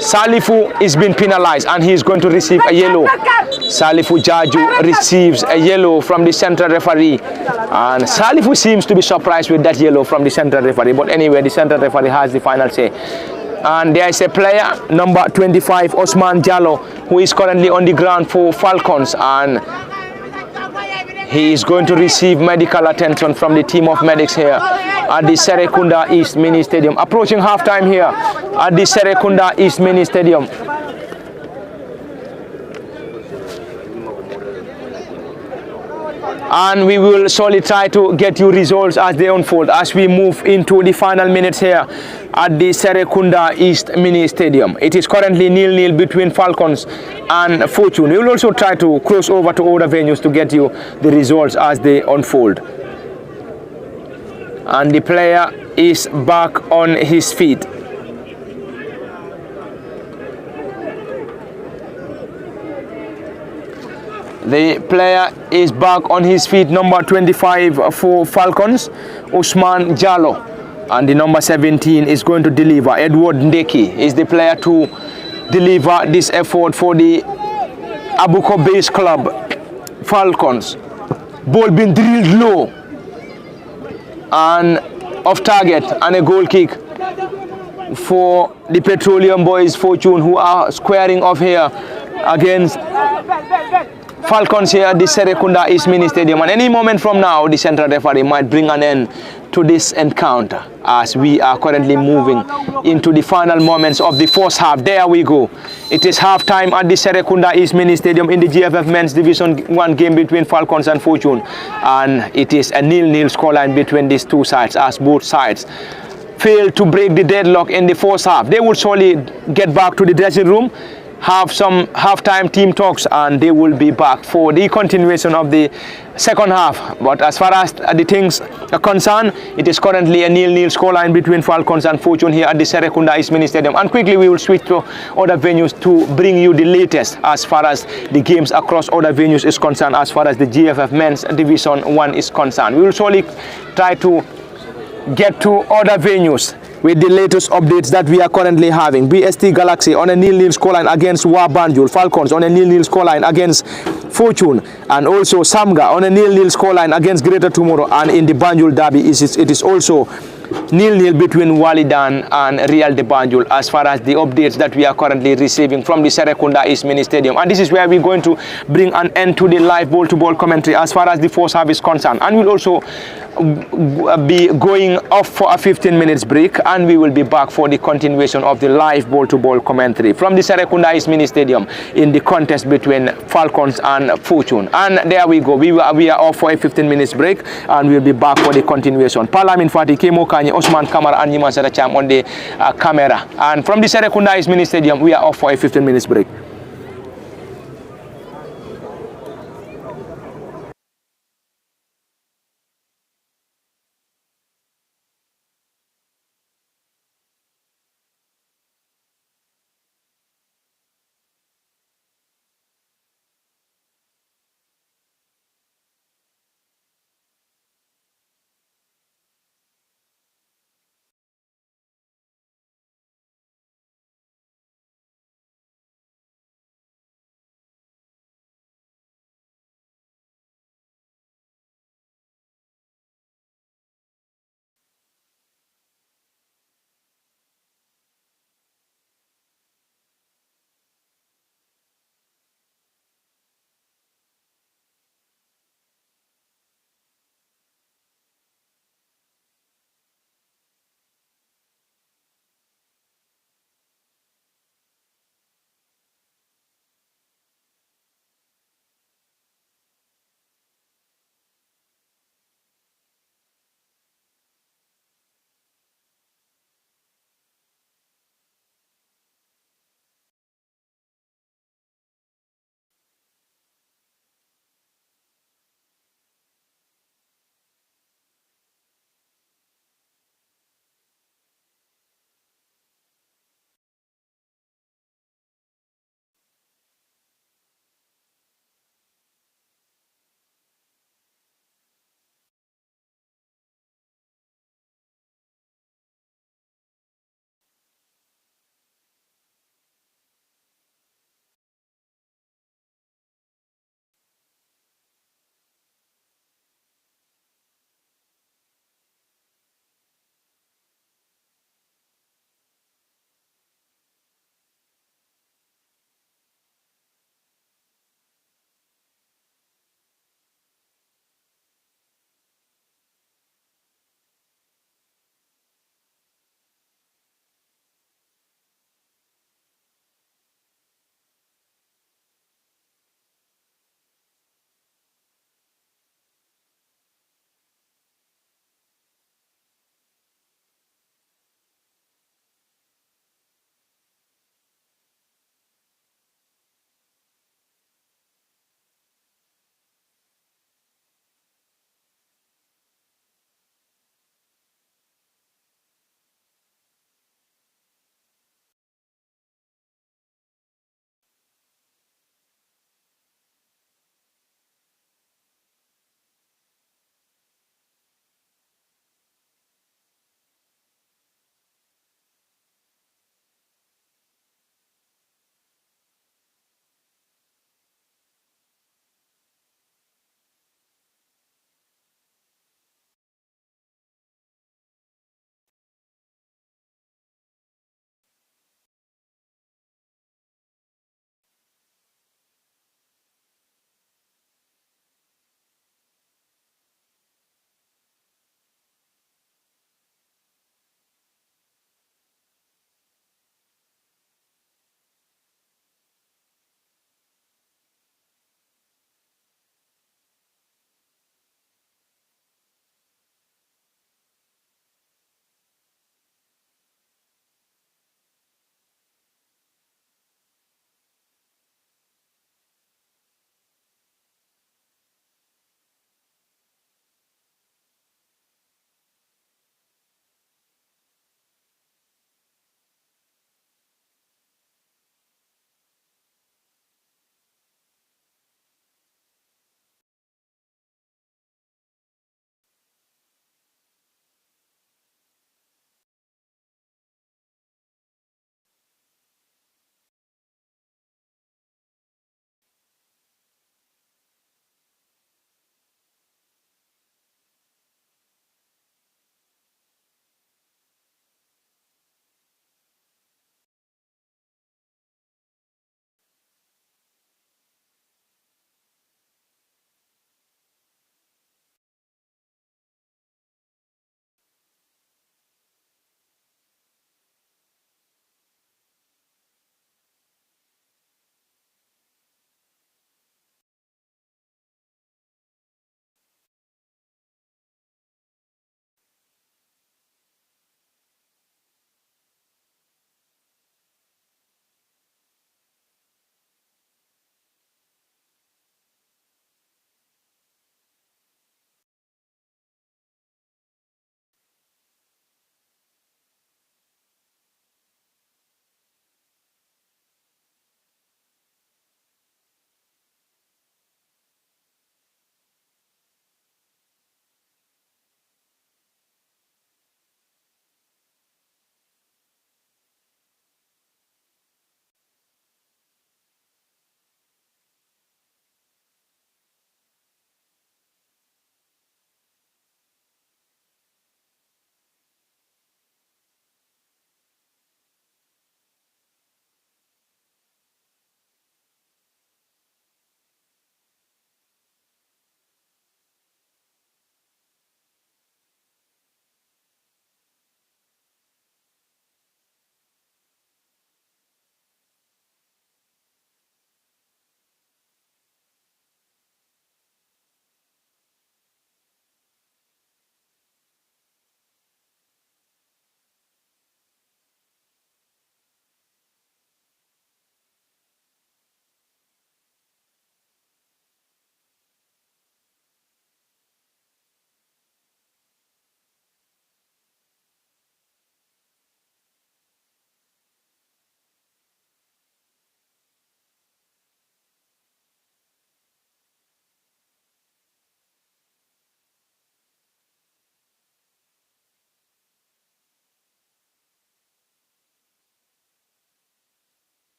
Salifu is being penalized and he is going to receive a yellow. Salifu Jaju receives a yellow from the central referee, and Salifu seems to be surprised with that yellow from the central referee. But anyway, the central referee has the final say. And there is a player, number 25, Osman Jallo, who is currently on the ground for Falcons, and he is going to receive medical attention from the team of medics here at the Serekunda East Mini Stadium. Approaching halftime here at the Serekunda East Mini Stadium. And we will surely try to get you results as they unfold as we move into the final minutes here at the Serekunda East Mini Stadium. It is currently 0-0 between Falcons and Fortune. We will also try to cross over to other venues to get you the results as they unfold. And the player is back on his feet. The player is back on his feet, number 25 for Falcons, Usman Jallo, And the number 17 is going to deliver. Edward Ndeki is the player to deliver this effort for the Abuko Base Club Falcons. Ball being drilled low and off target, and a goal kick for the Petroleum Boys Fortune, who are squaring off here against Falcons here at the Serekunda East Mini Stadium. And any moment from now, the central referee might bring an end to this encounter as we are currently moving into the final moments of the first half. There we go. It is halftime at the Serekunda East Mini Stadium in the GFF Men's Division 1 game between Falcons and Fortune. And it is a 0-0 scoreline between these two sides as both sides failed to break the deadlock in the first half. They will surely get back to the dressing room, have some halftime team talks, and they will be back for the continuation of the second half. But as far as the things are concerned, it is currently a 0-0 scoreline between Falcons and Fortune here at the Serekunda East Mini Stadium. And quickly we will switch to other venues to bring you the latest as far as the games across other venues is concerned, as far as the GFF Men's Division 1 is concerned. We will surely try to get to other venues with the latest updates that we are currently having. BST Galaxy on a 0-0 scoreline against Wa Banjul. Falcons on a 0-0 scoreline against Fortune. And also Samga on a 0-0 scoreline against Greater Tomorrow. And in the Banjul Derby, it is also 0-0 between Walidan and Real de Banjul as far as the updates that we are currently receiving from the Serekunda East Mini Stadium. And this is where we're going to bring an end to the live ball-to-ball commentary as far as the first half is concerned. And we'll also be going off for a 15 minutes break, and we will be back for the continuation of the live ball-to-ball commentary from the Serekunda East Mini Stadium in the contest between Falcons and Fortune. And there we go. We are off for a 15 minutes break, and we'll be back for the continuation. Palamin Fati, Kemo Kanye, Osman Kamara, and Yiman Sadacham on the camera. And from the Serekunda East Mini Stadium, we are off for a 15 minutes break.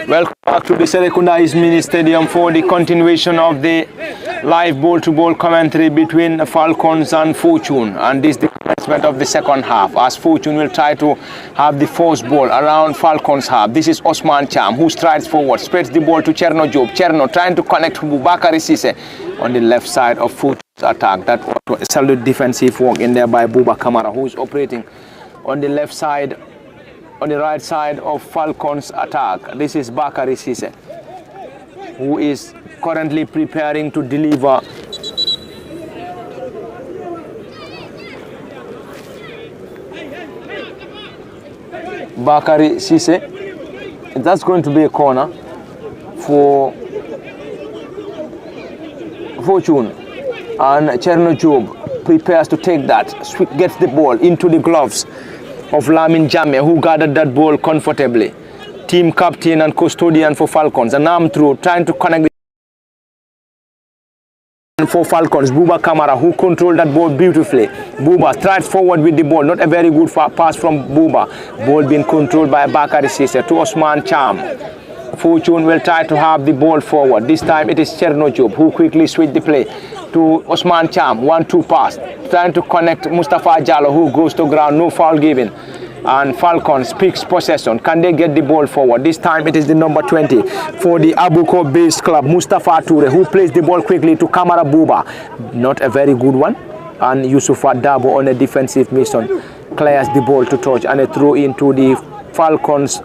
Welcome back to the Serekunda East Mini Stadium for the continuation of the live ball-to-ball commentary between Falcons and Fortune, and this is the commencement of the second half as Fortune will try to have the force ball around Falcons half. This is Osman Cham who strides forward, spreads the ball to Cherno Job. Cherno trying to connect to Bubakari Sise on the left side of Fortune's attack. That was a solid defensive work in there by Buba Kamara, who is operating on the left side, on the right side of Falcons attack. This is Bakari Sise, who is currently preparing to deliver Bakari Sise. That's going to be a corner for Fortune, and Cherno Job prepares to take that, gets the ball into the gloves of Lamin Jammeh, who gathered that ball comfortably. Team captain and custodian for Falcons, and arm through, trying to connect for Falcons. Buba Kamara, who controlled that ball beautifully. Buba strides forward with the ball. Not a very good pass from Buba. Ball being controlled by Bakari Sise to Osman Cham. Fortune will try to have the ball forward. This time it is Cherno Job who quickly switched the play to Osman Cham. 1-2 pass. Trying to connect Mustafa Jallo, who goes to ground. No foul given. And Falcons picks possession. Can they get the ball forward? This time it is the number 20 for the Abuko-based club, Mustafa Toure, who plays the ball quickly to Kamara Buba. Not a very good one. And Yusufa Dabo on a defensive mission clears the ball to touch, and a throw into the Falcons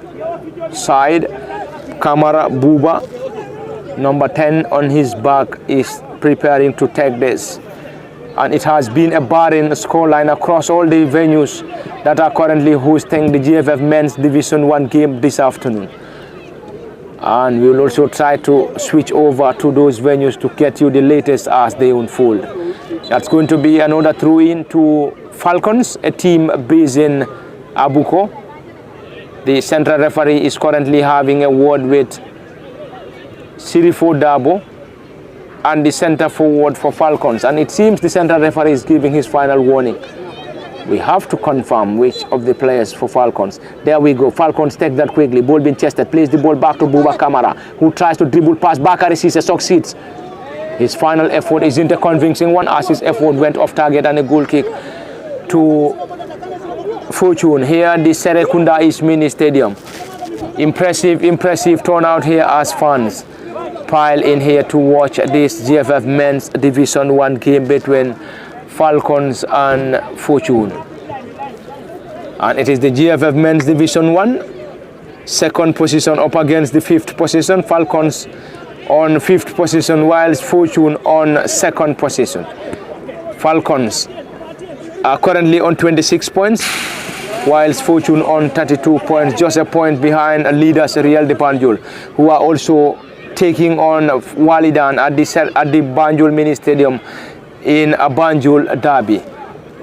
side. Kamara Buba, number 10 on his back, is preparing to take this. And it has been a barren scoreline across all the venues that are currently hosting the GFF Men's Division 1 game this afternoon. And we will also try to switch over to those venues to get you the latest as they unfold. That's going to be another throw-in to Falcons, a team based in Abuko. The central referee is currently having a word with Sirifo Dabo and the center forward for Falcons, and it seems the central referee is giving his final warning. We have to confirm which of the players for Falcons. There we go. Falcons take that quickly. Ball being chested. Plays the ball back to Buba Kamara, who tries to dribble past Bakari Sise. Succeeds. His final effort isn't a convincing one, as his effort went off target, and a goal kick to Fortune here at the Serekunda East Mini Stadium. Impressive turnout here as fans pile in here to watch this GFF Men's Division 1 game between Falcons and Fortune. And it is the GFF Men's Division 1, second position up against the 5th position. Falcons on 5th position, whilst Fortune on 2nd position. Falcons are currently on 26 points, whilst Fortune on 32 points, just a point behind leaders Real de Banjul, who are also taking on Walidan at the Banjul Mini Stadium in a Banjul derby.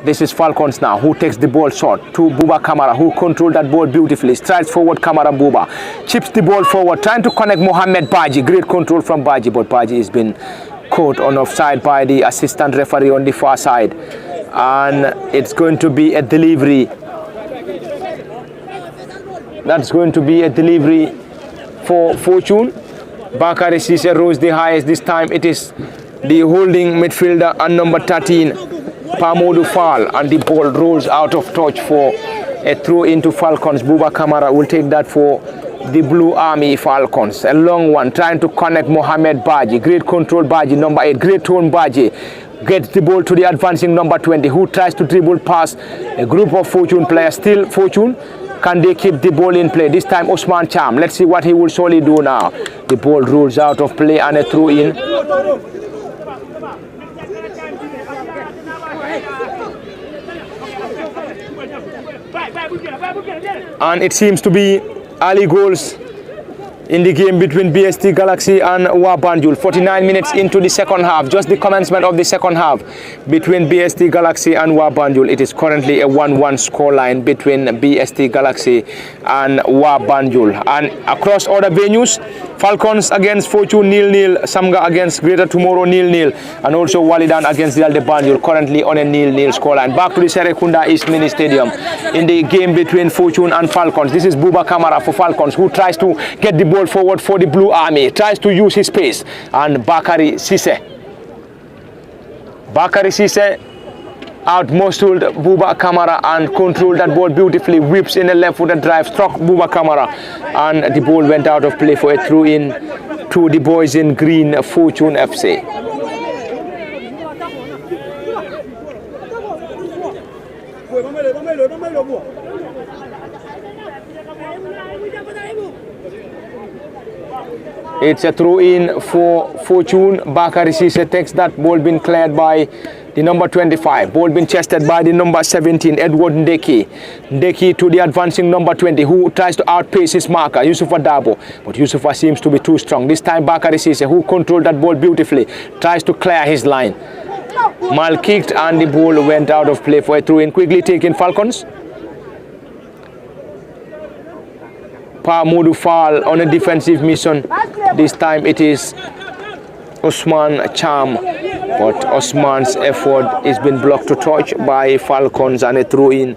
This is Falcons now, who takes the ball short to Buba Kamara, who controlled that ball beautifully. Strides forward, Kamara Buba chips the ball forward, trying to connect Mohamed Baji. Great control from Baji, but Baji has been caught on offside by the assistant referee on the far side, and it's going to be a delivery. That's going to be a delivery for Fortune. Bakari Sise rose the highest. This time it is the holding midfielder and number 13, Pamodu Fall, and the ball rolls out of touch for a throw into Falcons. Buba Kamara will take that for the Blue Army Falcons. A long one, trying to connect Mohamed Baji. Great control Baji, number 8. Great turn Baji. Gets the ball to the advancing number 20, who tries to dribble past a group of Fortune players. Still Fortune. Can they keep the ball in play? This time Osman Cham. Let's see what he will surely do now. The ball rolls out of play and a throw in. And it seems to be early goals in the game between BST Galaxy and Wa Banjul. 49 minutes into the second half, just the commencement of the second half between BST Galaxy and Wa Banjul. It is currently a 1-1 scoreline between BST Galaxy and Wa Banjul. And across other venues, Falcons against Fortune 0-0, Samga against Greater Tomorrow 0-0, and also Walidan against Real de Banjul currently on a 0-0 scoreline. Back to the Serekunda East Mini Stadium in the game between Fortune and Falcons. This is Buba Kamara for Falcons, who tries to get the ball forward for the Blue Army, tries to use his pace, and Bakari Sise out-muscled Buba Kamara and controlled that ball beautifully, whips in a left-footed drive, struck Buba Kamara, and the ball went out of play for a throw-in to the boys in green, Fortune FC. It's a throw-in for Fortune. Bakari Sise takes that ball, been cleared by the number 25. Ball been chested by the number 17, Edward Ndeki. Ndeki to the advancing number 20, who tries to outpace his marker, Yusufa Dabo. But Yusufa seems to be too strong. This time Bakari Sise, who controlled that ball beautifully, tries to clear his line. Mal kicked and the ball went out of play for a throw-in. Quickly taken Falcons. Pa Modu Fall on a defensive mission. This time it is Osman Cham, but Osman's effort is been blocked to touch by Falcons, and a throw-in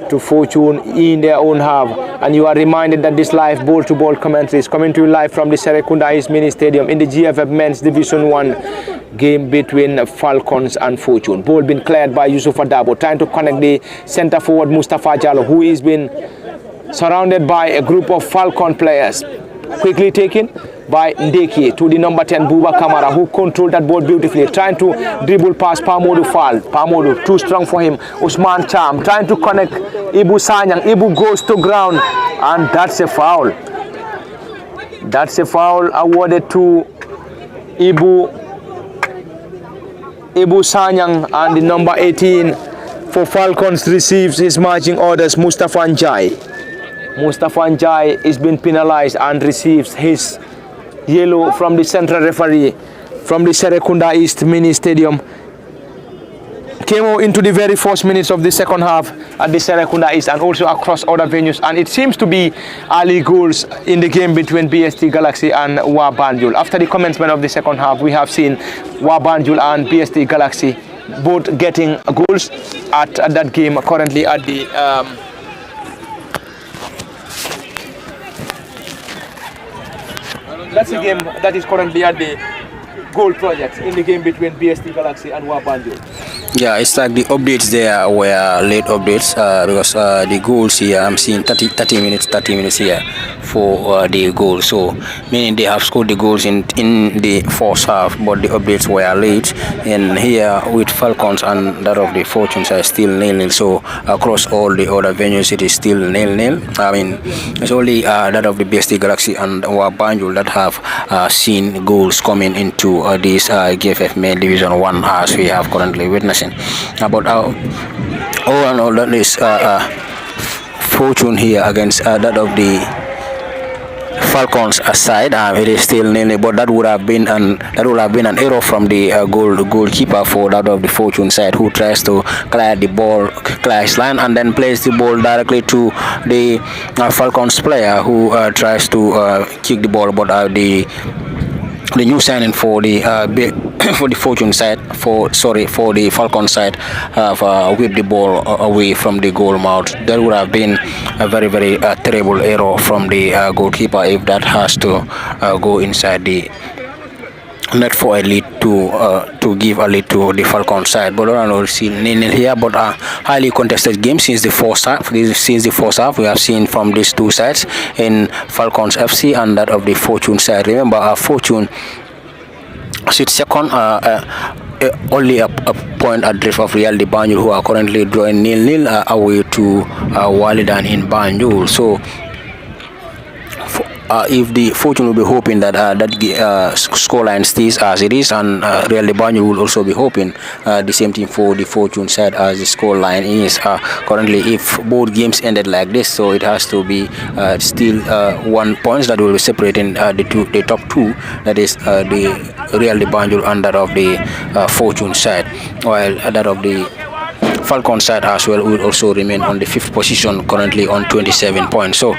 to Fortune in their own half. And you are reminded that this live ball-to-ball commentary is coming to you live from the Serekunda East Mini Stadium in the GFF Men's Division 1 game between Falcons and Fortune. Ball been cleared by Yusuf Adabo, trying to connect the centre forward Mustafa Jallo, who is been surrounded by a group of Falcon players. Quickly taken by Ndeki to the number 10, Buba Kamara, who controlled that ball beautifully, trying to dribble past Pamodu Fall. Pamodu too strong for him. Usman Cham trying to connect Ibu Sanyang. Ibu goes to ground, and that's a foul. That's a foul awarded to Ibu Sanyang, and the number 18 for Falcons receives his marching orders, Mustafa Njai. Mustafa Njai is being penalized and receives his yellow from the central referee from the Serekunda East Mini Stadium. Came into the very first minutes of the second half at the Serekunda East and also across other venues, and it seems to be early goals in the game between BST Galaxy and Wa Banjul. After the commencement of the second half, we have seen Wa Banjul and BST Galaxy both getting goals at that game currently at the that's a game that is currently at the goal project in the game between BST Galaxy and Wa Banjul. Yeah, it's like the updates there were late updates because the goals here, I'm seeing 30 minutes here for the goal. So meaning they have scored the goals in the first half, but the updates were late. And here with Falcons and that of the Fortunes are still 0-0. So across all the other venues it is still 0-0. I mean, it's only that of the BST Galaxy and Wa Banjul that have seen goals coming into this GFF Main Division 1 as we have currently witnessing. But all and all, that is Fortune here against that of the Falcons aside. It is still 0-0, but that would have been an error from the goalkeeper for that of the Fortune side, who tries to clear the ball, clear his line, and then plays the ball directly to the Falcons player, who tries to kick the ball, but the new signing for the for the Fortune side, for the Falcon side, have whipped the ball away from the goal mouth. That would have been a very, very terrible error from the goalkeeper if that has to go inside the net for a lead to give a lead to the Falcon side. But I don't see 0-0 here, but a highly contested game since the first half. We have seen from these two sides in Falcons FC and that of the Fortune side. Remember, Fortune sits second, only a point adrift of Real de Banjul, who are currently drawing 0-0 away to Walidan in Banjul. So if the Fortune will be hoping that that scoreline stays as it is, and Real de Banjul will also be hoping the same thing for the Fortune side as the scoreline is currently. If both games ended like this, so it has to be still 1 point that will be separating the top two, that is the Real de Banjul and that of the Fortune side, while that of the Falcon side as well will also remain on the 5th position, currently on 27 points. So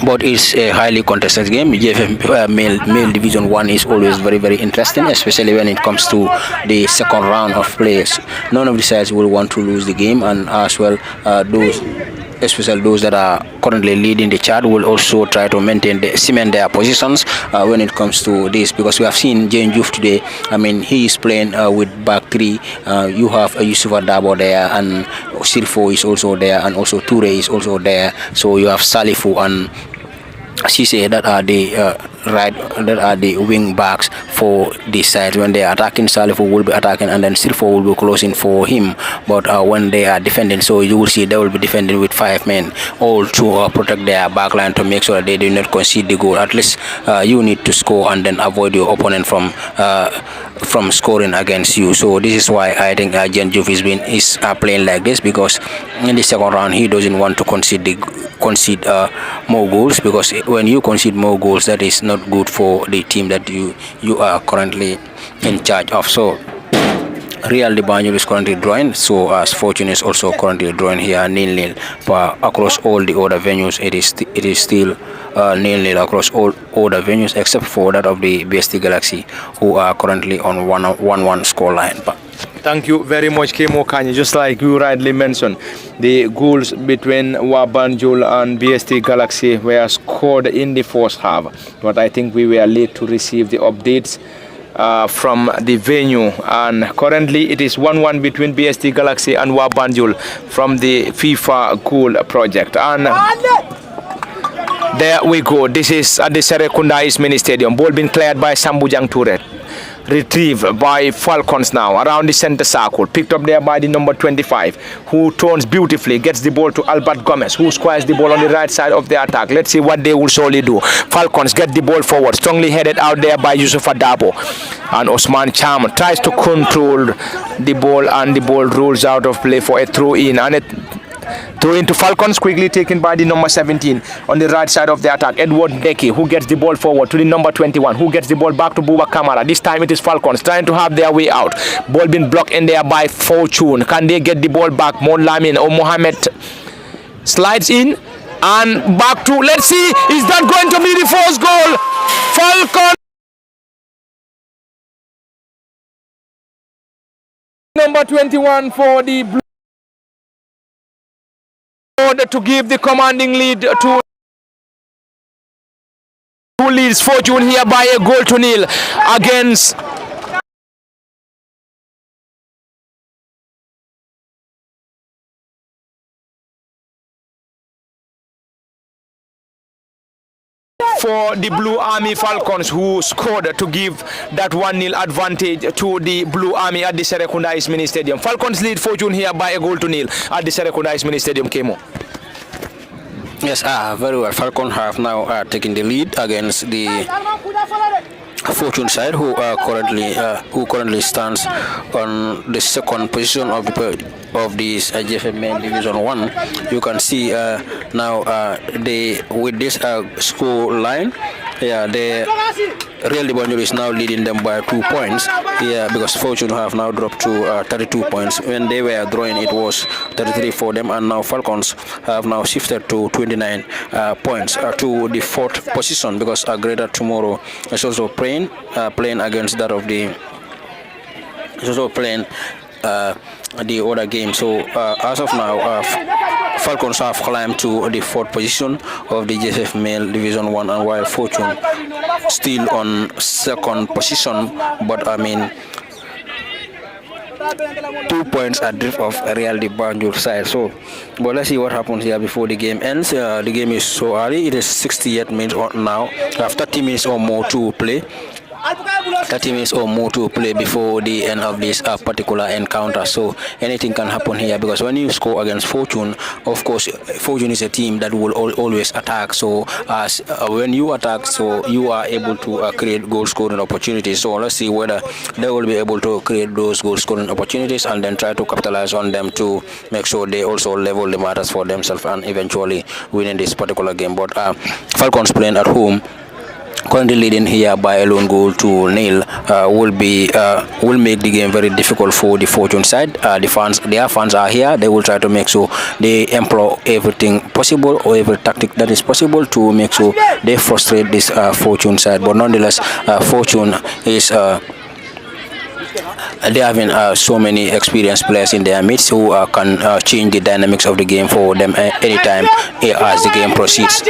but it's a highly contested game. GFF male Division 1 is always very, very interesting, especially when it comes to the second round of players. None of the sides will want to lose the game, and as well those, especially those that are currently leading the chart, will also try to cement their positions when it comes to this, because we have seen Jane Juf today. I mean, he is playing with back three. You have Yusuf Adabo there, and Sirfo is also there, and also Toure is also there. So you have Salifu and Cisse that are the wing backs for this side. When they are attacking, Salifu will be attacking, and then Sirfo will be closing for him. But when they are defending, so you will see they will be defending with 5 men, all to protect their back line to make sure that they do not concede the goal. At least you need to score and then avoid your opponent from scoring against you. So this is why I think Jen Juve is playing like this, because in the second round he doesn't want to concede more goals, because when you concede more goals, that is not good for the team that you are currently in charge of. So Real de Banjul is currently drawing, so as Fortune is also currently drawing here 0-0. But across all the other venues, it is still 0-0 across all other venues except for that of the BST Galaxy, who are currently on 1-1 scoreline. But thank you very much, Kemo Kanye. Just like you rightly mentioned, the goals between Wabanjul and BST Galaxy were scored in the first half, but I think we were late to receive the updates from the venue, and currently it is 1-1 between BST Galaxy and Wabanjul from the FIFA goal project. And there we go. This is at the Serekunda East Mini Stadium. Ball being cleared by Sambujang Toure. Retrieved by Falcons now around the center circle, picked up there by the number 25, who turns beautifully, gets the ball to Albert Gomez, who squares the ball on the right side of the attack. Let's see what they will surely do. Falcons get the ball forward, strongly headed out there by Yusuf Adabo, and Osman Cham tries to control the ball, and the ball rolls out of play for a throw in, and throw into Falcons, quickly taken by the number 17 on the right side of the attack, Edward Deki, who gets the ball forward to the number 21, who gets the ball back to Buba Kamara. This time it is Falcons trying to have their way out. Ball being blocked in there by Fortune. Can they get the ball back? Mon Lamin or Mohamed slides in and back to, let's see, is that going to be the first goal? Falcons number 21 for the Blue to give the commanding lead to who leads Fortune here by a goal to nil against for the Blue Army Falcons, who scored to give that 1-0 advantage to the Blue Army at the Serekunda East Mini Stadium. Falcons lead Fortune here by a goal to nil at the Serekunda East Mini Stadium. Kemo. yes, very well. Falcons have now taken the lead against the Fortune side, who currently stands on the second position of this GFF main Division 1. You can see now they with this score line, the Real de Banjul is now leading them by 2 points. Because Fortune have now dropped to 32 points. When they were drawing, it was 33 for them, and now Falcons have now shifted to 29 points to the 4th position, because Greater Tomorrow is also playing against that of the. It's also playing the other game. So as of now, Falcons have climbed to the 4th position of the GFF Male Division 1, and while Fortune still on 2nd position, but I mean 2 points adrift of Real de Banjul side. So, but let's see what happens here before the game ends. The game is so early. It is 68 minutes now. We have 30 minutes or more to play. 30 minutes or more to play before the end of this particular encounter. So anything can happen here, because when you score against Fortune, of course Fortune is a team that will always attack. So as when you attack, so you are able to create goal scoring opportunities. So let's see whether they will be able to create those goal scoring opportunities and then try to capitalize on them to make sure they also level the matters for themselves and eventually winning this particular game. But Falcons playing at home currently leading here by a lone goal to nil, will make the game very difficult for the Fortune side. Their fans are here. They will try to make sure they employ everything possible or every tactic that is possible to make sure they frustrate this Fortune side. But nonetheless, Fortune is they having so many experienced players in their midst who can change the dynamics of the game for them anytime as the game proceeds.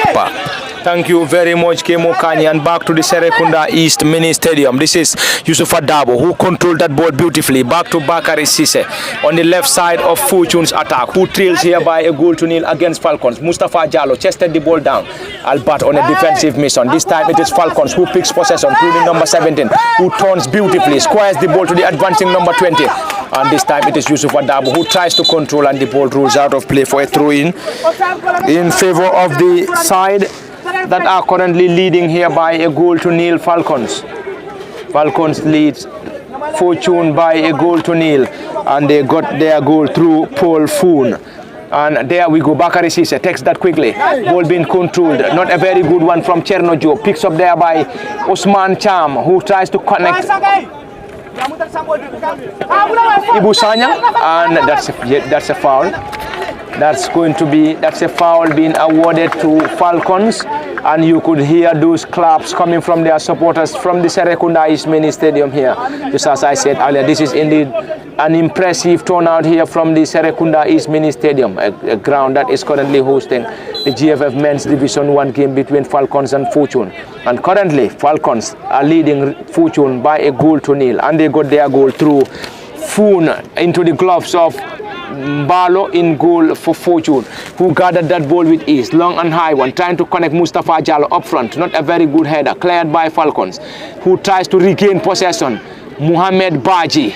Thank you very much, Kemo Kanye. And back to the Serekunda East Mini Stadium. This is Yusuf Adabo, who controlled that ball beautifully. Back to Bakari Sise on the left side of Fortune's attack, who trails here by a goal to nil against Falcons. Mustafa Jallo chested the ball down. Albert on a defensive mission. This time it is Falcons who picks possession through the number 17, who turns beautifully, squares the ball to the advancing number 20. And this time it is Yusuf Adabo who tries to control, and the ball rolls out of play for a throw-in in favor of the side that are currently leading here by a goal to nil. Falcons leads Fortune by a goal to nil, and they got their goal through Paul Foon. And there we go, Bakari Sise takes that quickly, ball being controlled, not a very good one from Chernojo, picks up there by Osman Cham, who tries to connect Ibu Sanya, and that's a foul. That's a foul being awarded to Falcons, and you could hear those claps coming from their supporters from the Serekunda East Mini Stadium here. Just as I said earlier, this is indeed an impressive turnout here from the Serekunda East Mini Stadium, a ground that is currently hosting the GFF Men's Division 1 game between Falcons and Fortune. And currently, Falcons are leading Fortune by a goal to nil, and they got their goal through Foon into the gloves of Mbalo in goal for Fortune, who gathered that ball with ease, long and high one, trying to connect Mustafa Jallo up front. Not a very good header, cleared by Falcons, who tries to regain possession. Muhammad Baji,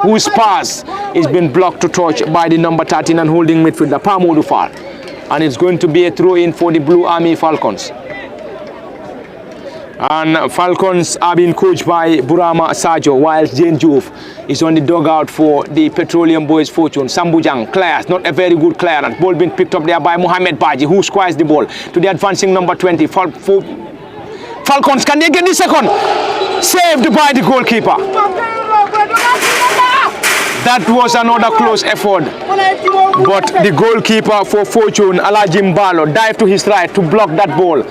whose pass is been blocked to touch by the number 13 and holding midfielder Pamodu Far, and it's going to be a throw-in for the Blue Army Falcons. And Falcons are being coached by Burama Sajo, whilst Jane Jove is on the dugout for the Petroleum Boys Fortune. Sambujang clears, not a very good clearance. Ball being picked up there by Mohamed Baji, who squires the ball to the advancing number 20. Falcons, can they get the second? Saved by the goalkeeper. That was another close effort, but the goalkeeper for Fortune, Alajim Balo, dived to his right to block that ball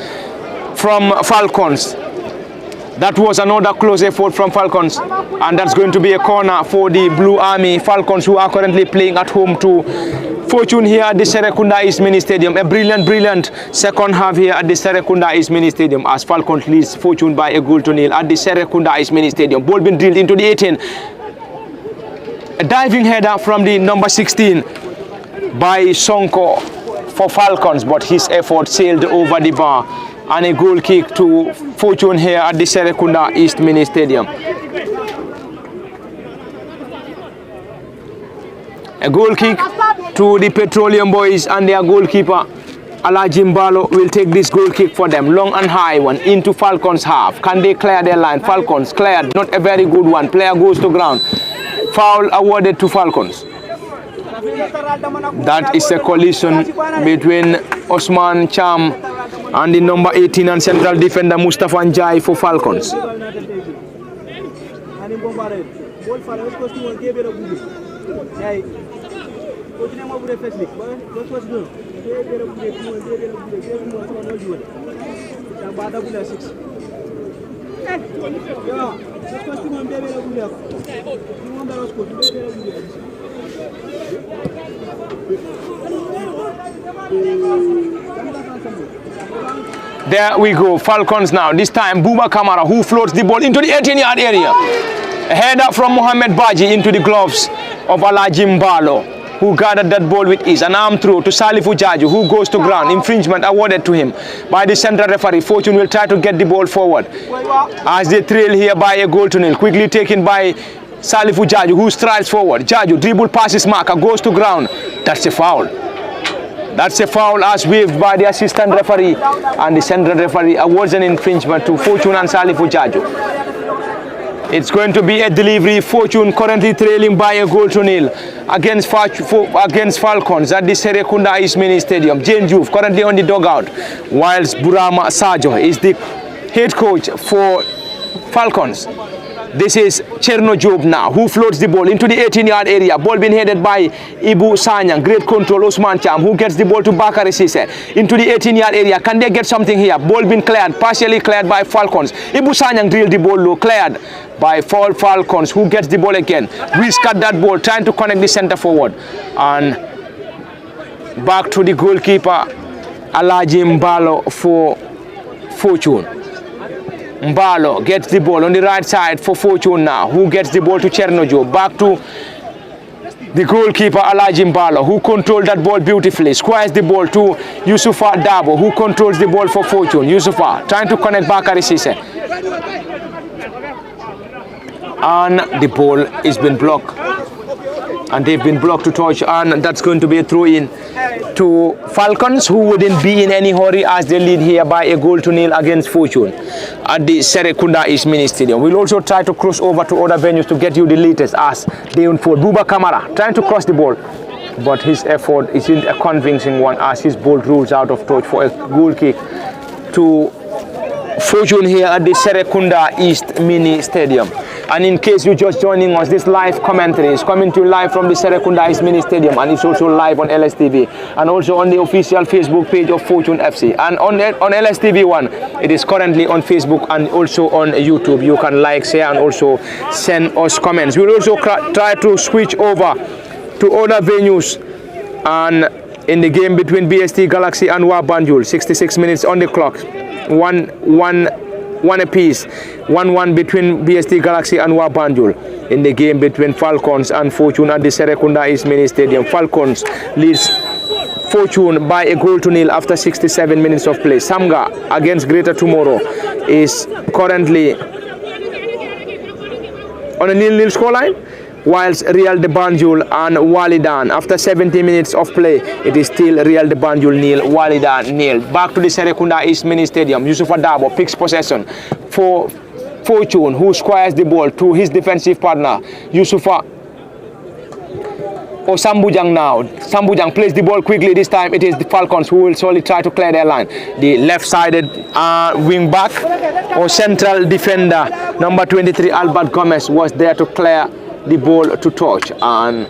from Falcons. That was another close effort from Falcons, and that's going to be a corner for the Blue Army Falcons, who are currently playing at home to Fortune here at the Serekunda East Mini Stadium. A brilliant second half here at the Serekunda East Mini Stadium, as Falcons leads Fortune by a goal to nil at the Serekunda East Mini Stadium. Ball being drilled into the 18. A diving header from the number 16 by Sonko for Falcons, but his effort sailed over the bar, and a goal kick to Fortune here at the Serekunda East Mini Stadium. A goal kick to the Petroleum Boys, and their goalkeeper Alajim Balo will take this goal kick for them. Long and high one into Falcons half. Can they clear their line? Falcons cleared, not a very good one. Player goes to ground. Foul awarded to Falcons. That is a collision between Osman Cham and the number 18 and central defender Mustafa Njai for Falcons. There we go, Falcons now. This time Bouba Kamara, who floats the ball into the 18-yard area. A header from Mohamed Baji into the gloves of Alajim Balo, who gathered that ball with ease. An arm throw to Salifu Jaju, who goes to ground. Infringement awarded to him by the central referee. Fortune will try to get the ball forward as they trail here by a goal to nil. Quickly taken by Salifu Jaju, who strides forward. Jaju dribble passes marker, goes to ground. That's a foul. That's a foul as waved by the assistant referee, and the central referee awards an infringement to Fortune and Salifu Jaju. It's going to be a delivery. Fortune currently trailing by a goal to nil against Falcons at the Serekunda East Mini Stadium. Jane Juve currently on the dugout, whilst Burama Sajo is the head coach for Falcons. This is Cherno Job now, who floats the ball into the 18-yard area. Ball being headed by Ibu Sanyang. Great control, Osman Cham, who gets the ball to Bakari Sise. Into the 18-yard area. Can they get something here? Ball being cleared, partially cleared by Falcons. Ibu Sanyang drilled the ball low, cleared by Falcons, who gets the ball again. Whisk cut that ball, trying to connect the center forward. And back to the goalkeeper, Alaji Mbalo for Fortune. Mbalo gets the ball on the right side for Fortune now, who gets the ball to Chernojo. Back to the goalkeeper Alaji Mbalo, who controls that ball beautifully. Squares the ball to Yusufa Dabo, who controls the ball for Fortune. Yusufa trying to connect Bakari Sise. And the ball is been blocked. And they've been blocked to touch, and that's going to be a throw-in to Falcons, who wouldn't be in any hurry as they lead here by a 0-0 against Fortune at the Serekunda East Mini Stadium. We'll also try to cross over to other venues to get you the latest as they unfold. Buba Kamara trying to cross the ball, but his effort isn't a convincing one as his ball rolls out of touch for a goal kick to Fortune here at the Serekunda East Mini Stadium. And in case you're just joining us, this live commentary is coming to you live from the Serekunda East Mini Stadium, and it's also live on LSTV and also on the official Facebook page of Fortune FC. And on LSTV1, it is currently on Facebook and also on YouTube. You can like, share, and also send us comments. We'll also try to switch over to other venues and in the game between BST Galaxy and Wa Banjul. 66 minutes on the clock. One apiece. 1-1 between BST Galaxy and Wa Banjul in the game between Falcons and Fortune at the Serekunda East Mini Stadium. Falcons leads Fortune by a 0-0 after 67 minutes of play. Samga against Greater Tomorrow is currently on a 0-0 scoreline, whilst Real de Banjul and Walidan, after 70 minutes of play, it is still Real de Banjul 0, Walidan 0. Back to the Serekunda East Mini Stadium. Yusufa Dabo picks possession for Fortune, who squares the ball to his defensive partner, Yusufa or Sambujang now. Sambujang plays the ball quickly. This time it is the Falcons who will slowly try to clear their line. The left-sided wing back or central defender, number 23, Albert Gomez, was there to clear the ball to touch, and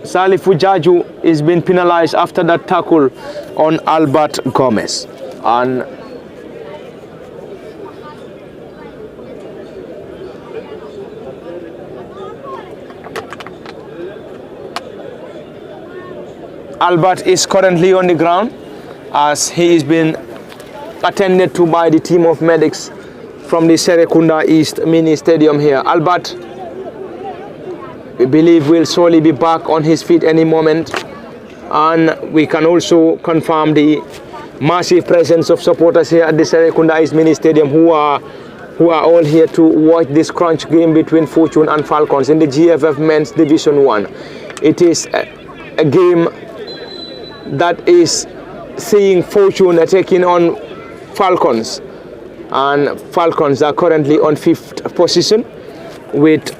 Salifu Jaju is being penalized after that tackle on Albert Gomez. And Albert is currently on the ground as he is being attended to by the team of medics from the Serekunda East Mini Stadium here. Albert, we believe, will surely be back on his feet any moment, and we can also confirm the massive presence of supporters here at the Serekunda East Mini Stadium who are all here to watch this crunch game between Fortune and Falcons in the GFF Men's Division 1. It is a game that is seeing Fortune taking on Falcons, and Falcons are currently on 5th position with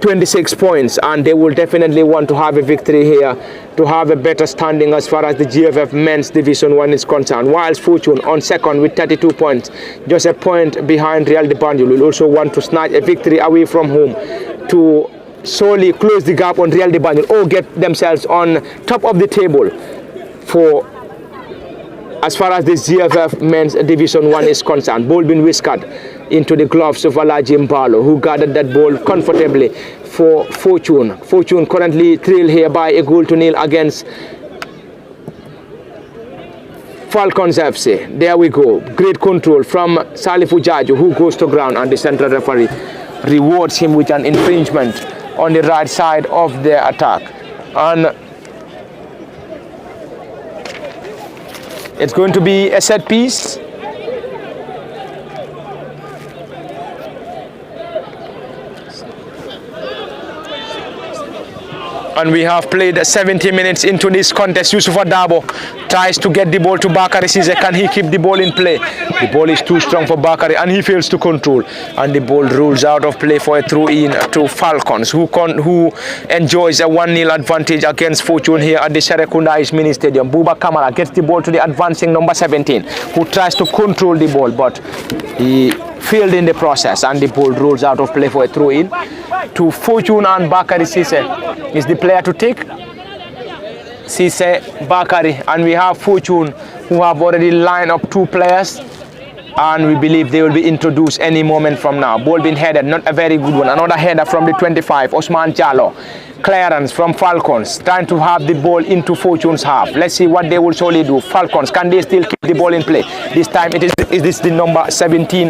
26 points, and they will definitely want to have a victory here to have a better standing as far as the GFF Men's Division 1 is concerned, whilst Fortune on 2nd with 32 points, just a point behind Real de Banjul, will also want to snatch a victory away from home to solely close the gap on Real de Banjul or get themselves on top of the table for as far as the GFF Men's Division 1 is concerned. Ball being whisked into the gloves of Alaji Mbalo, who gathered that ball comfortably for Fortune. Fortune currently trail here by a 0-0 against Falcons FC. There we go. Great control from Salifu Jaju, who goes to ground, and the central referee rewards him with an infringement on the right side of their attack. And it's going to be a set piece. And we have played 70 minutes into this contest. Yusufa Dabo tries to get the ball to Bakari Cisse. Can he keep the ball in play? The ball is too strong for Bakari and he fails to control. And the ball rolls out of play for a throw-in to Falcons, who enjoys a 1-0 advantage against Fortune here at the Serekunda East Mini Stadium. Buba Kamara gets the ball to the advancing number 17, who tries to control the ball, but he failed in the process, and the ball rolls out of play for a throw-in to Fortune, and Bakari Cisse is the player to take. Cisse, Bakari, and we have Fortune, who have already lined up 2 players, and we believe they will be introduced any moment from now. Ball being headed, not a very good one. Another header from the 25, Osman Jallo. Clearance from Falcons, trying to have the ball into Fortune's half. Let's see what they will surely do. Falcons, can they still keep the ball in play? This time is this the number 17?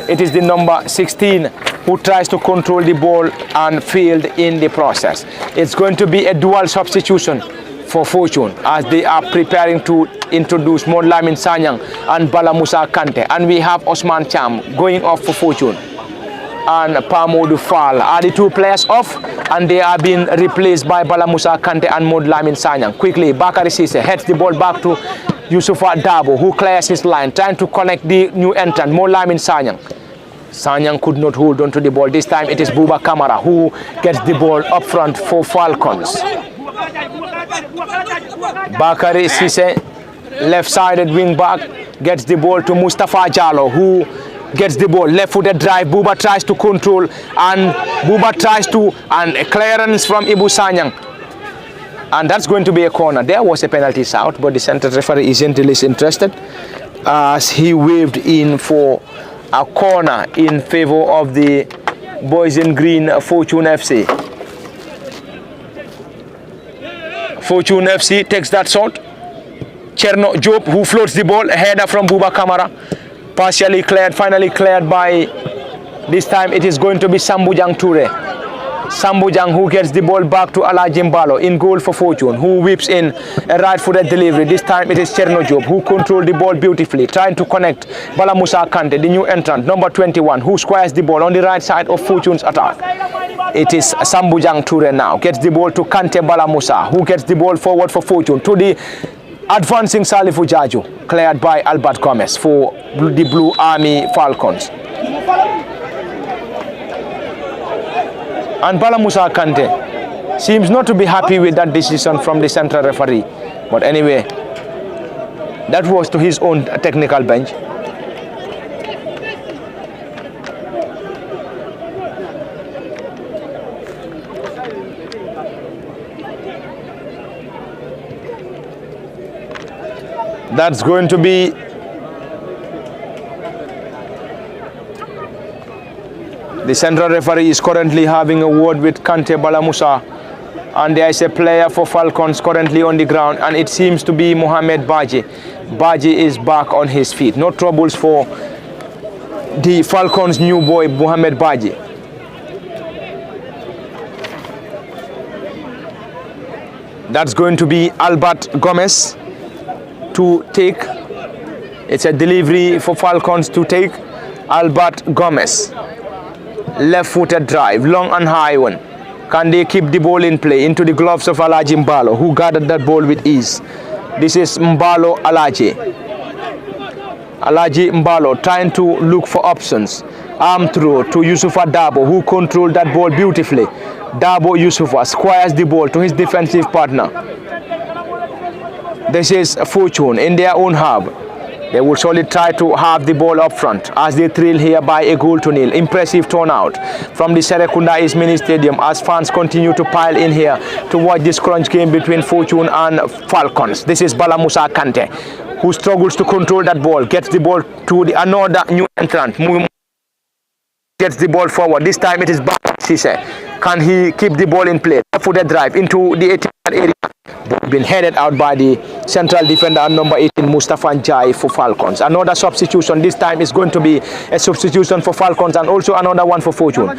It is the number 16 who tries to control the ball and failed in the process. It's going to be a dual substitution for Fortune as they are preparing to introduce Modlamin Sanyang and Bala Musa Kante. And we have Osman Cham going off for Fortune. And Pamodu Fall are the 2 players off, and they are being replaced by Bala Musa Kante and Modlamin Sanyang. Quickly, Bakari Cisse heads the ball back to Yusufa Dabo, who clears his line, trying to connect the new entrant, Modlamin Sanyang. Sanyang could not hold on to the ball. This time it is Buba Kamara who gets the ball up front for Falcons. Bakari Cisse, left-sided wing back, gets the ball to Mustafa Jallo, who gets the ball, left-footed drive. Buba tries to control, and Buba tries to, and a clearance from Ibu Sanyang. And that's going to be a corner. There was a penalty south, but the central referee isn't really interested as he waved in for a corner in favor of the boys in green, Fortune FC. Fortune FC takes that shot. Cherno Job, who floats the ball, a header from Buba Kamara. Partially cleared, finally cleared by, this time it is going to be Sambujang Toure. Sambujang, who gets the ball back to Alaji Mbalo in goal for Fortune, who whips in a right-footed delivery. This time it is Cherno Job who controlled the ball beautifully, trying to connect Bala Musa Kante, the new entrant, number 21, who squares the ball on the right side of Fortune's attack. It is Sambujang Toure now, gets the ball to Kante Bala Musa, who gets the ball forward for Fortune to the advancing Salifu Jaju, cleared by Albert Gomez for the Blue Army Falcons. And Bala Musa Kante seems not to be happy with that decision from the central referee. But anyway, that was to his own technical bench. That's going to be the central referee is currently having a word with Kante Bala Musa, and there is a player for Falcons currently on the ground, and it seems to be Mohamed Baji. Baji is back on his feet. No troubles for the Falcons' new boy Mohamed Baji. That's going to be Albert Gomez to take. It's a delivery for Falcons to take. Albert Gomez, left-footed drive, long and high one. Can they keep the ball in play into the gloves of Alaji Mbalo, who gathered that ball with ease? This is Mbalo Alaji. Alaji Mbalo trying to look for options. Arm throw to Yusufa Dabo, who controlled that ball beautifully. Dabo Yusufa squares the ball to his defensive partner. This is Fortune in their own half. They will surely try to have the ball up front as they trail here by a goal to nil. Impressive turnout from the Serekunda East Mini Stadium as fans continue to pile in here to watch this crunch game between Fortune and Falcons. This is Bala Musa Kante, who struggles to control that ball, gets the ball to the another new entrant, gets the ball forward. This time it is Bakari Cisse. Can he keep the ball in play? Left-footed drive into the 18-yard area. Been headed out by the central defender number 18, Mustafa Njai, for Falcons. Another substitution. This time is going to be a substitution for Falcons and also another one for Fortune.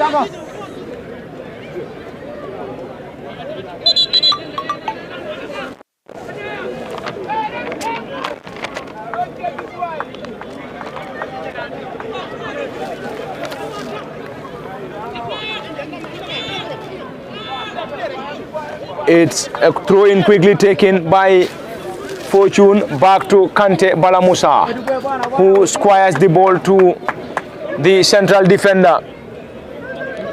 It's a throw in quickly taken by Fortune, back to Kante Balamusa, who squires the ball to the central defender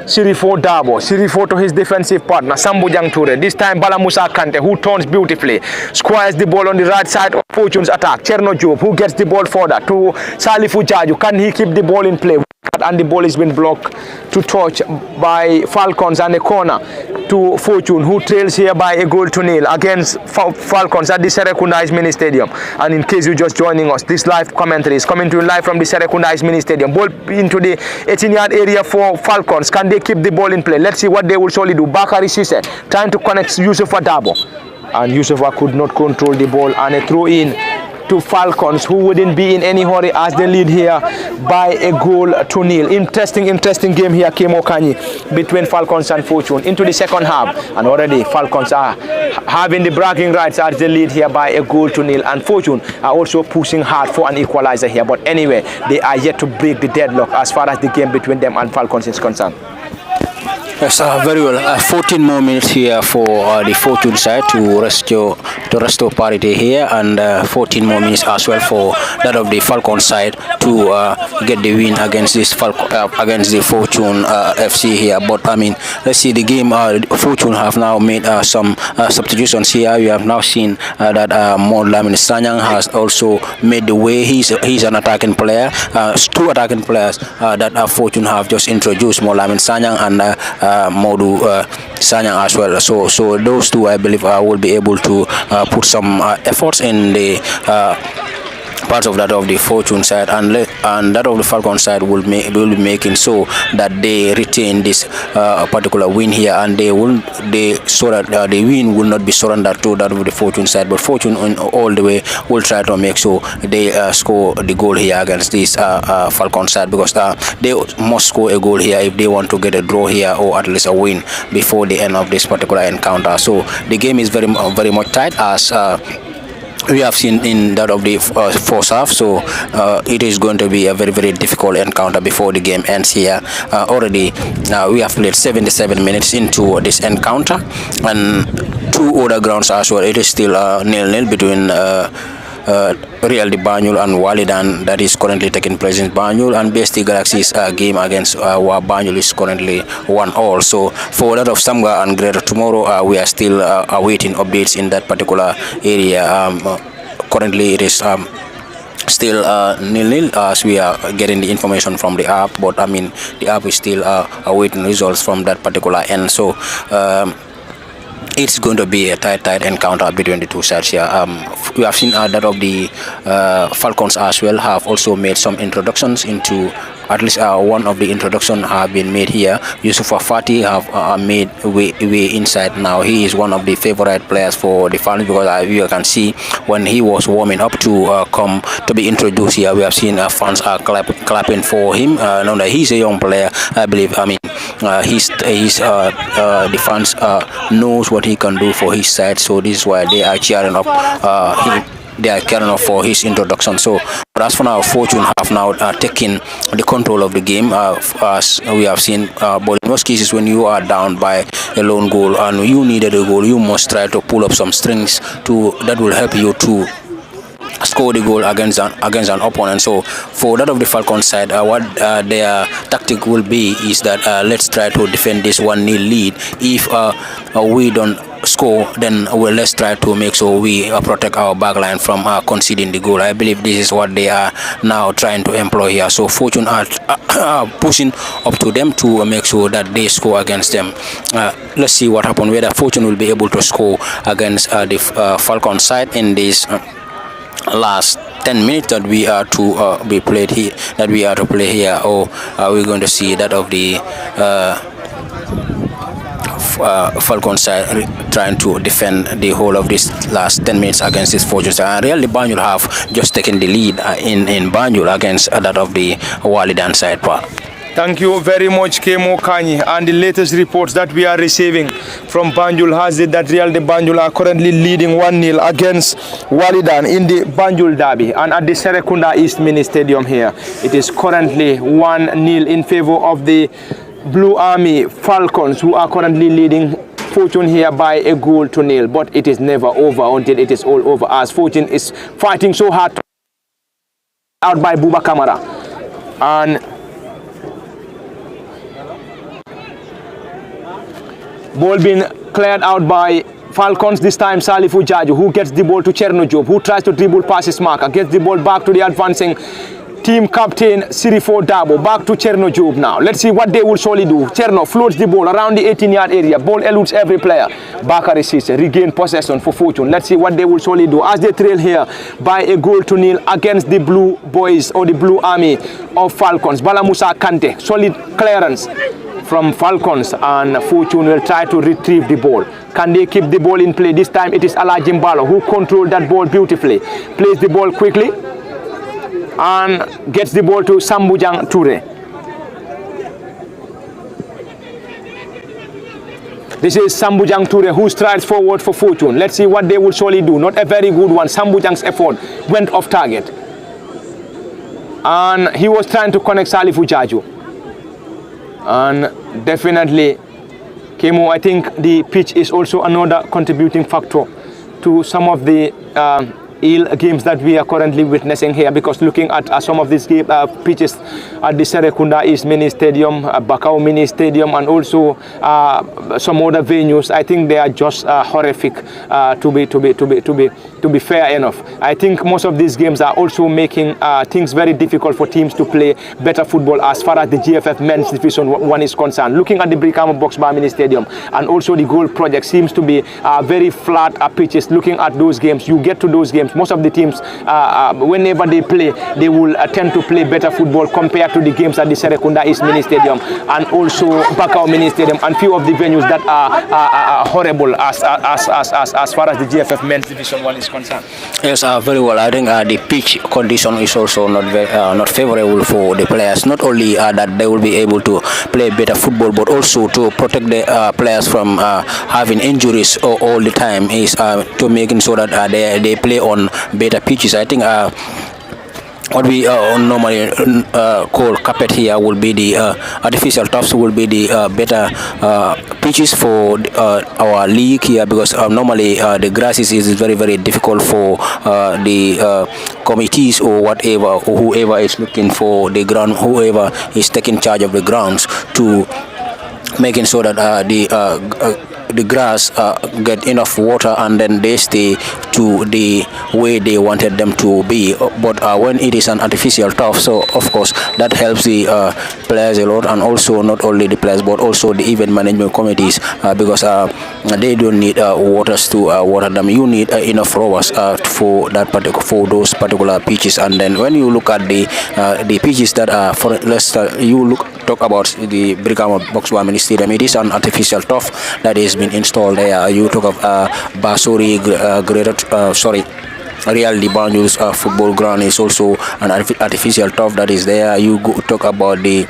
Sirifo Dabo. Sirifo to his defensive partner Sambu Jangture. This time Balamusa Kante, who turns beautifully, squires the ball on the right side of Fortune's attack. Cherno Job, who gets the ball further to Salifu Jaju. Can he keep the ball in play? And the ball has been blocked to touch by Falcons, and a corner to Fortune, who trails here by a goal to nil against Falcons at the Serekunda Mini Stadium. And in case you're just joining us, this live commentary is coming to you live from the Serekunda Mini Stadium. Ball into the 18-yard area for Falcons. Can they keep the ball in play? Let's see what they will surely do. Bakari Sise trying to connect Yusufa Dabo, and Yusufa could not control the ball, and a throw in to Falcons, who wouldn't be in any hurry as they lead here by a goal to nil. Interesting game here, Kemo Kanyi, between Falcons and Fortune into the second half, and already Falcons are having the bragging rights as they lead here by a goal to nil, and Fortune are also pushing hard for an equalizer here. But anyway, they are yet to break the deadlock as far as the game between them and Falcons is concerned. Yes, very well. 14 more minutes here for the Fortune side to restore parity here, and 14 more minutes as well for that of the Falcon side to get the win against this against the Fortune FC here. But I mean, let's see the game. Fortune have now made some substitutions here. We have now seen that Lamin Sanyang has also made the way. He's an attacking player. Two attacking players that Fortune have just introduced, Lamin Sanyang and Modu Sanyang as well. So those two, I believe, will be able to put some efforts in the parts of that of the Fortune side, and that of the Falcon side will be making so that they retain this particular win here, and so that the win will not be surrendered to that of the Fortune side, but Fortune all the way will try to make sure they score the goal here against this Falcon side, because they must score a goal here if they want to get a draw here or at least a win before the end of this particular encounter. So the game is very much tight, as we have seen in that of the first half. So it is going to be a very difficult encounter before the game ends here. Already we have played 77 minutes into this encounter, and two other grounds as well. It is still 0-0 between Real de Banjul and Walidan, that is currently taking place in Banjul, and BST Galaxy's game against Banjul is currently 1-1. So for that of Samga and Greater tomorrow, we are still awaiting updates in that particular area. Currently it is still 0-0 as we are getting the information from the app, but I mean the app is still awaiting results from that particular end. So it's going to be a tight encounter between the two sides here. We have seen that of the Falcons as well have also made some introductions into, at least one of the introductions have been made here. Yusufa Fati have made way inside now. He is one of the favorite players for the Falcons, because you can see when he was warming up to come to be introduced here, we have seen fans are clapping for him. Now that he's a young player, I believe. I mean, the fans knows what he can do for his side, so this is why they are cheering up him. They are carrying off for his introduction. So, but as for now, Fortune have now taken the control of the game. As we have seen, but in most cases, when you are down by a lone goal and you needed a goal, you must try to pull up some strings that will help you to score the goal against an opponent. So for that of the Falcon side, what their tactic will be is that let's try to defend this 1-0 lead. If we don't score, then let's try to make sure we protect our backline from conceding the goal. I believe this is what they are now trying to employ here. So Fortune are pushing up to them to make sure that they score against them. Let's see what happens, whether Fortune will be able to score against the Falcon side in this last 10 minutes that we are to be played here, that we are to play here, or are we going to see that of the Falcon side trying to defend the whole of this last 10 minutes against this Fortune side? Really, Banjul have just taken the lead in Banjul against that of the Walidan side part. Thank you very much, Kemo Kanyi. And the latest reports that we are receiving from Banjul has it that Real de Banjul are currently leading 1-0 against Walidan in the Banjul derby. And at the Serekunda East Mini Stadium here, it is currently 1-0 in favor of the Blue Army Falcons, who are currently leading Fortune here by a goal to nil, but it is never over until it is all over, as Fortune is fighting so hard out by Buba Kamara. And ball being cleared out by Falcons, this time Salifu Jaju, who gets the ball to Cherno Job, who tries to dribble past his marker, gets the ball back to the advancing team captain Sirifo Dabo, back to Cherno Job now. Let's see what they will surely do. Cherno floats the ball around the 18-yard area, ball eludes every player. Bakari Sise regain possession for Fortune. Let's see what they will surely do as they trail here by a goal to nil against the Blue Boys or the Blue Army of Falcons. Bala Musa Kante, solid clearance from Falcons, and Fortune will try to retrieve the ball. Can they keep the ball in play? This time it is Alajim Balo who controlled that ball beautifully. Plays the ball quickly and gets the ball to Sambujang Toure. This is Sambujang Toure who strides forward for Fortune. Let's see what they will surely do. Not a very good one. Sambujang's effort went off target. And he was trying to connect Salifu Jaju. And definitely, Kemo, I think the pitch is also another contributing factor to some of the ill games that we are currently witnessing here, because looking at some of these pitches at the Serekunda East Mini Stadium, Bakau Mini Stadium, and also some other venues, I think they are just horrific to be fair enough. I think most of these games are also making things very difficult for teams to play better football as far as the GFF Men's Division 1 is concerned. Looking at the Brikama Box Bar Mini Stadium and also the goal project seems to be very flat pitches. Looking at those games, you get to those games, most of the teams, whenever they play, they will tend to play better football compared to the games at the Serekunda East Mini Stadium and also Bakau Mini Stadium and few of the venues that are horrible as far as the GFF Men's Division 1 is concerned. Yes, very well. I think the pitch condition is also not favorable for the players. Not only that they will be able to play better football, but also to protect the players from having injuries all the time, is to making sure that they play on better pitches. I think what we normally call carpet here will be the artificial turfs, will be the better pitches for our league here, because normally the grass is very, very difficult for the committees or whatever, or whoever is looking for the ground, whoever is taking charge of the grounds, to making sure that the grass get enough water and then they stay to the way they wanted them to be. But when it is an artificial turf, so of course that helps the players a lot, and also not only the players but also the event management committees, because they don't need waters to water them. You need enough rowers for those particular pitches. And then when you look at the pitches that are, for talk about the Brikama Box Bar Mini Stadium, it is an artificial turf that is been installed there. You talk of Basuri, Real Di Banjul's football ground is also an artificial turf that is there. You talk about the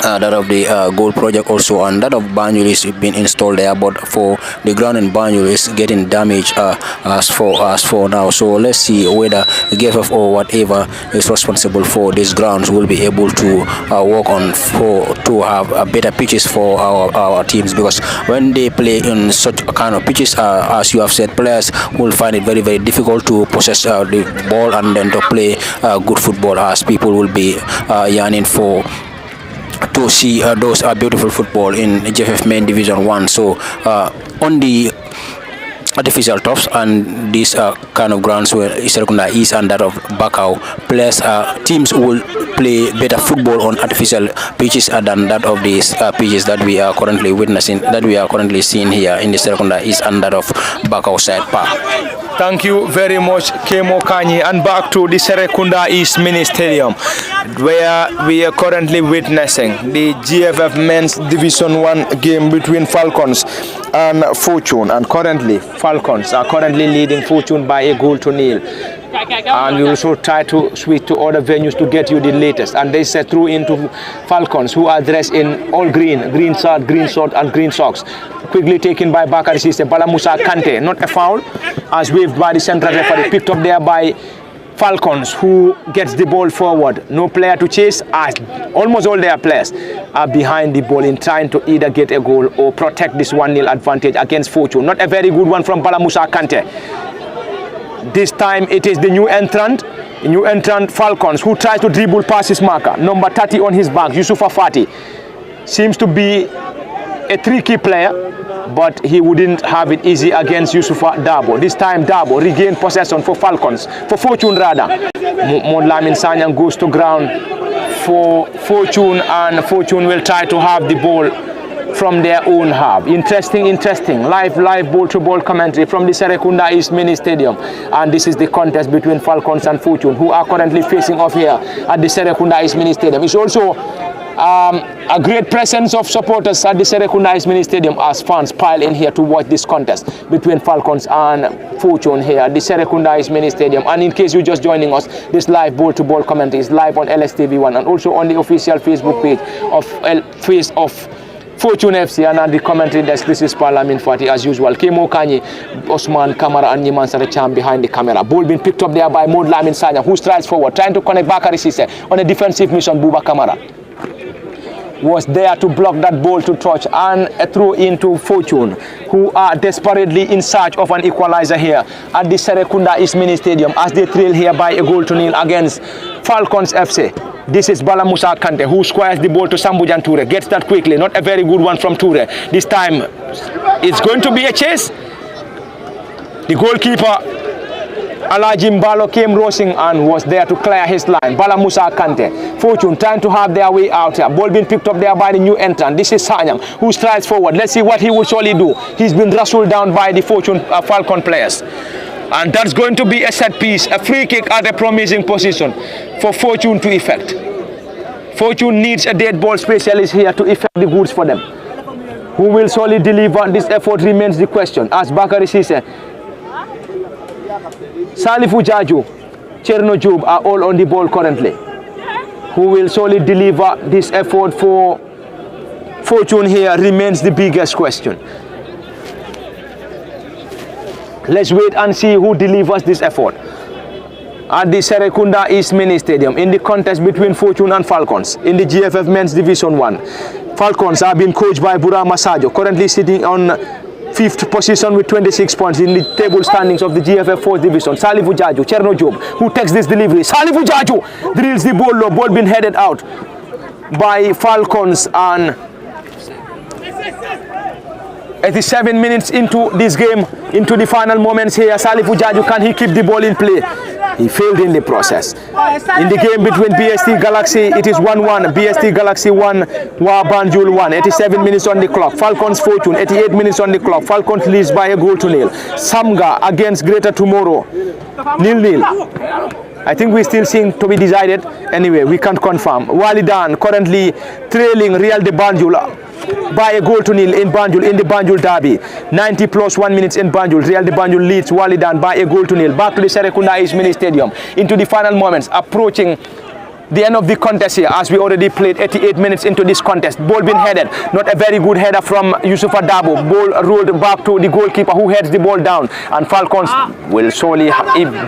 that of the goal project also, and that of Banjul is been installed there, but for the ground in Banjul is getting damaged as for now. So let's see whether the GFF or whatever is responsible for these grounds will be able to work on to have better pitches for our teams, because when they play in such a kind of pitches, as you have said, players will find it very, very difficult to possess the ball and then to play good football, as people will be yearning to see those beautiful football in GFF Main Division 1. So on the artificial turfs and these kind of grounds where Serekunda is and that of Bakau, players teams will play better football on artificial pitches than that of these pitches that we are currently witnessing, that we are currently seeing here in the Serekunda East and that of Bakau side park. Thank you very much, Kemo Kanyi. And back to the Serekunda East Mini Stadium, where we are currently witnessing the GFF Men's Division 1 game between Falcons and Fortune. And currently, Falcons are currently leading Fortune by a goal to nil. And we will also try to switch to other venues to get you the latest. And they set through into Falcons, who are dressed in all green shirt, green short, and green socks. Quickly taken by Bakari Sise, Bala Musa Kante, not a foul, as waved by the central referee, picked up there by Falcons, who gets the ball forward. No player to chase, as almost all their players are behind the ball in trying to either get a goal or protect this 1-0 advantage against Fortune. Not a very good one from Bala Musa Kante. This time it is the new entrant Falcons, who tries to dribble past his marker. Number 30 on his back, Yusufa Fati. Seems to be a tricky player, but he wouldn't have it easy against Yusufa Dabo. This time Dabo regained possession for Falcons, for Fortune rather. Lamin Sanyang goes to ground for Fortune, and Fortune will try to have the ball from their own half. Interesting. Live ball-to-ball commentary from the Serekunda East Mini Stadium. And this is the contest between Falcons and Fortune, who are currently facing off here at the Serekunda East Mini Stadium. It's also a great presence of supporters at the Serekunda East Mini Stadium as fans pile in here to watch this contest between Falcons and Fortune here at the Serekunda East Mini Stadium. And in case you're just joining us, this live ball-to-ball commentary is live on LSTV1 and also on the official Facebook page of Fortune FC, and at the commentary desk, this is Parlamin Fati as usual. Kemo Kanyi, Osman Kamara and Niman Sarecham behind the camera. Ball being picked up there by Mod Lamin Sanya, who strides forward, trying to connect Bakari Sise on a defensive mission. Buba Kamara was there to block that ball to touch, and a throw into Fortune, who are desperately in search of an equalizer here at the Serekunda East Mini Stadium as they trail here by a 0-0 against Falcons FC. This is Bala Musa Kante, who squares the ball to Sambujan Toure. Gets that quickly. Not a very good one from Toure. This time it's going to be a chase. The goalkeeper Alaji Mbalo came rushing and was there to clear his line. Bala Musa Kante. Fortune trying to have their way out here. Ball being picked up there by the new entrant. This is Sanyang, who strides forward. Let's see what he will surely do. He's been rustled down by the Fortune Falcon players. And that's going to be a set piece, a free kick at a promising position for Fortune to effect. Fortune needs a dead ball specialist here to effect the goods for them. Who will solely deliver this effort remains the question. As Bakari Sise, Salifu Jaju, Cherno Job are all on the ball currently. Who will solely deliver this effort for Fortune here remains the biggest question. Let's wait and see who delivers this effort at the Serekunda East Mini Stadium in the contest between Fortune and Falcons in the GFF Men's Division 1. Falcons are being coached by Burama Sajo, currently sitting on 5th position with 26 points in the table standings of the GFF 4th Division. Salifu Jaju, Cherno Job, who takes this delivery. Salifu Jaju drills the ball low, ball being headed out by Falcons, and 87 minutes into this game, into the final moments here. Salifu Jaju, can he keep the ball in play? He failed in the process. In the game between BST Galaxy, it is 1-1. BST Galaxy 1, Wa Banjul 1. 87 minutes on the clock. Falcons Fortune, 88 minutes on the clock. Falcons leads by a 0-0. Samga against Greater Tomorrow, 0-0. I think we're still seeing to be decided. Anyway, we can't confirm. Walidan currently trailing Real de Banjul by a 0-0 in Banjul, in the Banjul derby. 90 plus 1 minutes in Banjul. Real de Banjul leads Walidan by a 0-0. Back to the Serekunda East Mini Stadium into the final moments, approaching the end of the contest here, as we already played 88 minutes into this contest. Ball being headed, not a very good header from Yusufa Dabo. Ball rolled back to the goalkeeper, who heads the ball down, and Falcons will surely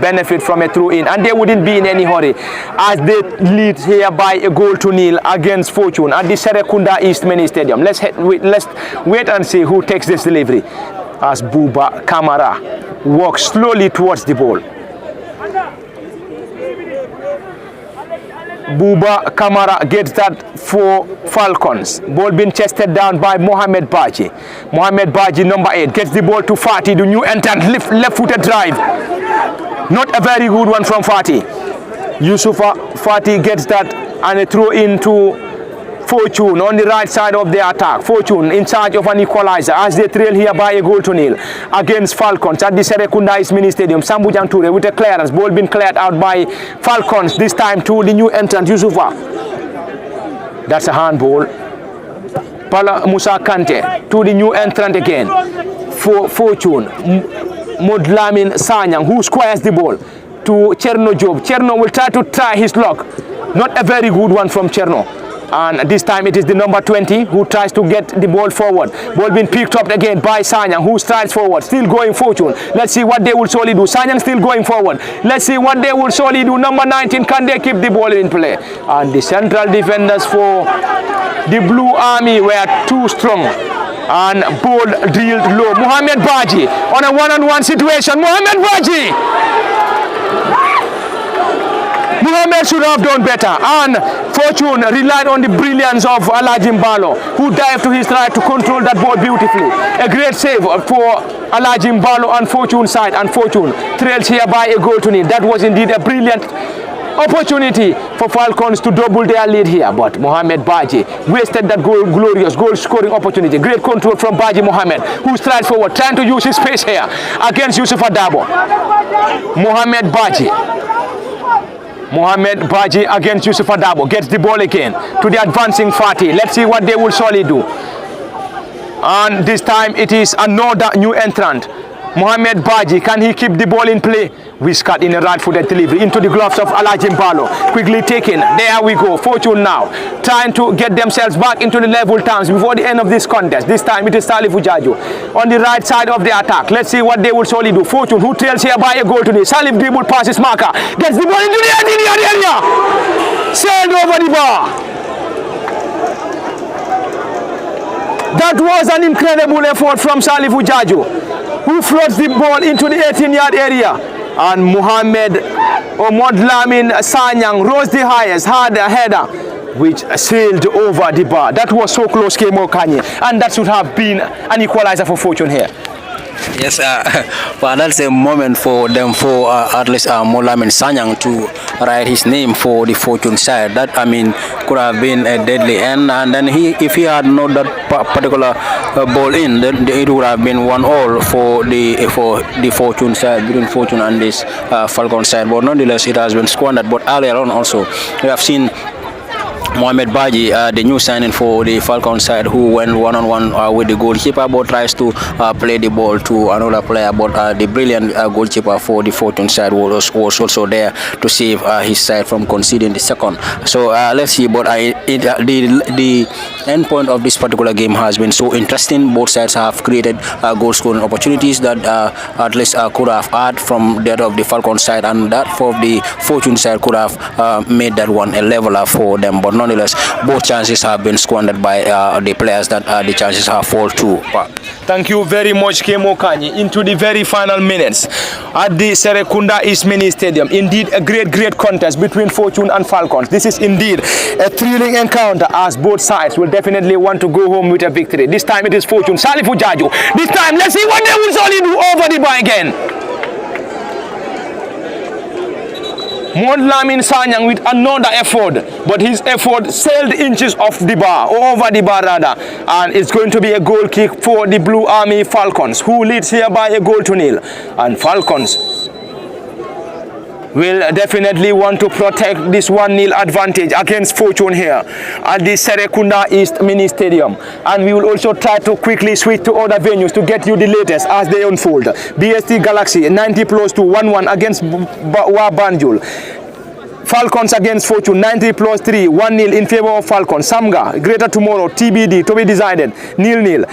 benefit from a throw in, and they wouldn't be in any hurry as they lead here by a 0-0 against Fortune at the Serekunda East Mini Stadium. Let's wait and see who takes this delivery as Buba Kamara walks slowly towards the ball. Buba Kamara gets that for Falcons. Ball being chested down by Mohamed Baji. Mohamed Baji, number 8, gets the ball to Fati, the new entrant, left-footed drive. Not a very good one from Fati. Yusufa Fati gets that, and a throw into Fortune on the right side of the attack. Fortune in charge of an equalizer as they trail here by a 0-0 against Falcons at the Serekunda East Mini Stadium. Sambujan Toure with a clearance. Ball being cleared out by Falcons, this time to the new entrant Yusufa. That's a handball. Bala Musa Kante to the new entrant again for Fortune. Modlamin Sanyang, who squares the ball to Cherno Job. Cherno will try his luck. Not a very good one from Cherno. And this time it is the number 20 who tries to get the ball forward. Ball being picked up again by Sanyang, who strides forward. Still going Fortune. Let's see what they will surely do. Sanyang still going forward. Let's see what they will surely do. Number 19, can they keep the ball in play? And the central defenders for the Blue Army were too strong. And ball drilled low. Mohamed Baji on a one-on-one situation. Mohamed Baji! Mohamed should have done better, and Fortune relied on the brilliance of Alhaji Mbalo, who dived to his right to control that ball beautifully. A great save for Alhaji Mbalo and Fortune side, and Fortune trails here by a goal to nil. That was indeed a brilliant opportunity for Falcons to double their lead here, but Mohamed Baji wasted that glorious goal scoring opportunity. Great control from Baji Mohamed, who strides forward, trying to use his space here against Yusuf Adabo. Mohamed Baji against Yusuf Adabo gets the ball again to the advancing Fatih. Let's see what they will surely do. And this time it is another new entrant. Mohamed Baji, can he keep the ball in play? Whiskered in a right-footed delivery into the gloves of Alhaji Mbalo. Quickly taken. There we go. Fortune now trying to get themselves back into the level terms before the end of this contest. This time it is Salif Ujaju on the right side of the attack. Let's see what they will surely do. Fortune, who trails here by a goal today. Salif dribble passes marker. Gets the ball into the area. Sailed over the bar. That was an incredible effort from Salif Ujaju, who floats the ball into the 18-yard area. And Mohamed Lamin Sanyang rose the highest, had a header which sailed over the bar. That was so close, Kemo Kanye, and that should have been an equalizer for Fortune here. Yes, but that's a moment for them, for at least Molamin Sanyang to write his name for the Fortune side. That, I mean, could have been a deadly end. And then if he had not that particular ball in, then it would have been 1-1 for the Fortune side, between Fortune and this Falcon side. But nonetheless, it has been squandered. But earlier on also, we have seen Mohamed Baji, the new signing for the Falcon side, who went one-on-one with the goalkeeper, but tries to play the ball to another player. But the brilliant goalkeeper for the Fortune side was also there to save his side from conceding the second. So let's see. But the end point of this particular game has been so interesting. Both sides have created goal scoring opportunities that at least could have had from that of the Falcon side, and that for the Fortune side could have made that one a leveler for them. But nonetheless, both chances have been squandered by the players that the chances have fall to. Thank you very much, Kemo Kanye. Into the very final minutes at the Serekunda East Mini Stadium. Indeed, a great contest between Fortune and Falcons. This is indeed a thrilling encounter, as both sides will definitely want to go home with a victory. This time it is Fortune. Salif Ujaju. This time, let's see what they will surely do over the bar again. Lamin Sanyang with another effort, but his effort sailed inches off the bar, or over the bar rather, and it's going to be a goal kick for the Blue Army Falcons, who leads here by a goal to nil. And Falcons will definitely want to protect this 1-0 advantage against Fortune here at the Serekunda East Mini Stadium. And we will also try to quickly switch to other venues to get you the latest as they unfold. BST Galaxy 90 plus 2 1-1 against Banjul. Falcons against Fortune 90 plus 3 1-0 in favor of Falcons. Samga Greater Tomorrow TBD to be decided 0-0.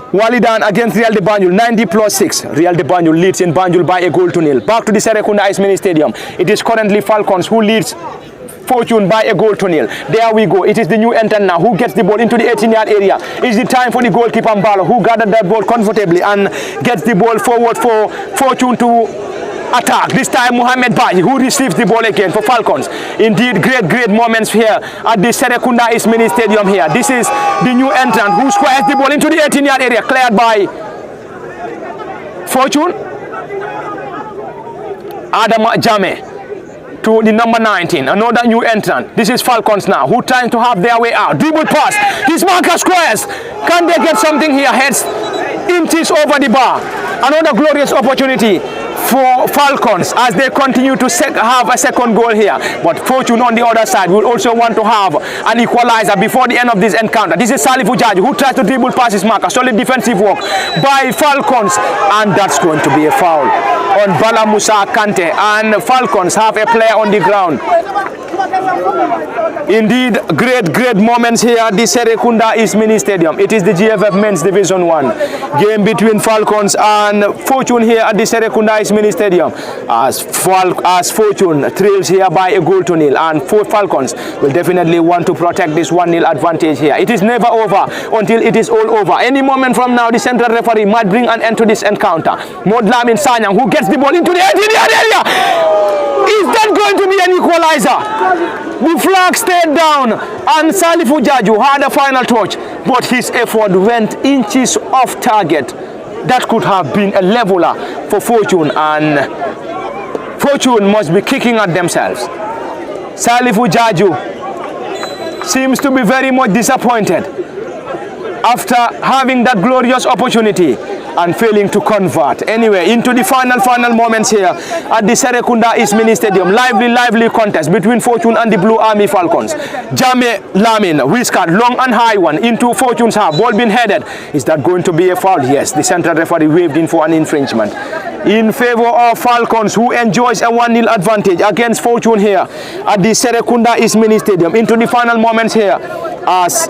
Walidan against Real de Banjul 90 plus 6. Real de Banjul leads in Banjul by a goal to nil. Back to the Serekunda Ice Mini Stadium. It is currently Falcons who leads Fortune by a goal to nil. There we go. It is the new entrant now who gets the ball into the 18-yard area. It's the time for the goalkeeper Mbalo, who gathered that ball comfortably and gets the ball forward for Fortune to attack. This time Mohamed Baji, who receives the ball again for Falcons. Indeed, great moments here at the Serekunda East Mini Stadium here. This is the new entrant who squares the ball into the 18-yard area, cleared by Fortune. Adam Jame to the number 19, another new entrant. This is Falcons now, who trying to have their way out. Dribble pass, his marker squares. Can they get something here? Heads inches over the bar. Another glorious opportunity for Falcons as they continue to have a second goal here. But Fortune on the other side will also want to have an equalizer before the end of this encounter. This is Salif Ujaju who tries to dribble past his marker. Solid defensive work by Falcons, and that's going to be a foul on Bala Musa Kante, and Falcons have a player on the ground. Indeed, great moments here at the Serekunda East Mini Stadium. It is the GFF Men's Division 1 game between Falcons and Fortune here at the Serekunda East Mini Stadium, as Fortune trails here by a goal to nil, and Falcons will definitely want to protect this 1-0 advantage here. It is never over until it is all over. Any moment from now, the central referee might bring an end to this encounter. Modlamin Sanyang, who gets the ball into the area. Is that going to be an equalizer? The flag stayed down, and Salif Ujaju had a final touch, but his effort went inches off target. That could have been a leveler for Fortune, and Fortune must be kicking at themselves. Salif Ujaju seems to be very much disappointed after having that glorious opportunity and failing to convert. Anyway, into the final moments here at the Serekunda East Mini Stadium. Lively contest between Fortune and the Blue Army Falcons. Jame Lamin whiskered long and high one into Fortune's half. Ball being headed. Is that going to be a foul? Yes, the central referee waved in for an infringement in favor of Falcons, who enjoys a 1-0 advantage against Fortune here at the Serekunda East Mini Stadium. Into the final moments here as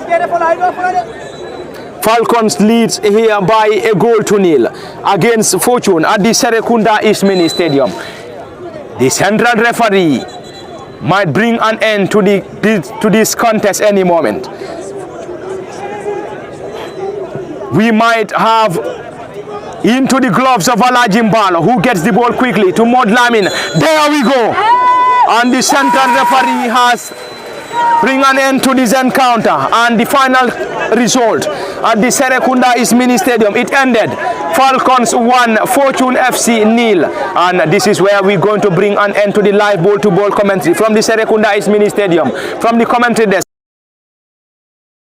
Falcons leads here by a goal to nil against Fortune at the Serekunda East Mini Stadium. The central referee might bring an end to this contest any moment. We might have into the gloves of Alajimbalo, who gets the ball quickly to Modlamin. There we go. And the central referee has bring an end to this encounter, and the final result at the Serekunda East Mini Stadium, it ended Falcons 1, Fortune FC 0, and this is where we're going to bring an end to the live ball-to-ball commentary from the Serekunda East Mini Stadium. From the commentary desk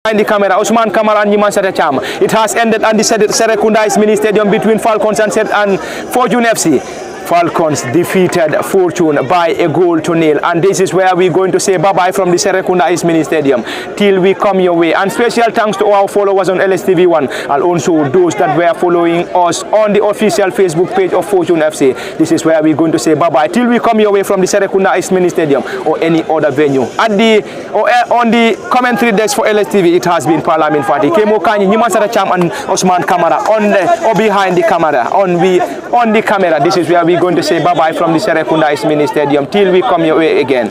behind the camera, Usman Kamara and Yiman Satacham. It has ended at the Serekunda East Mini Stadium between Falcons and Fortune FC. Falcons defeated Fortune by a goal to nil, and this is where we're going to say bye-bye from the Serekunda East Mini Stadium till we come your way. And special thanks to our followers on LSTV1 and also those that were following us on the official Facebook page of Fortune FC. This is where we're going to say bye-bye till we come your way from the Serekunda East Mini Stadium or any other venue. On the commentary desk for LSTV, it has been Parlament Fati, Kemo Kanyi, Niman Saracham and Osman Kamara or behind the camera. On the camera, this is where we're going to say bye-bye from the Serekunda East Mini Stadium till we come your way again.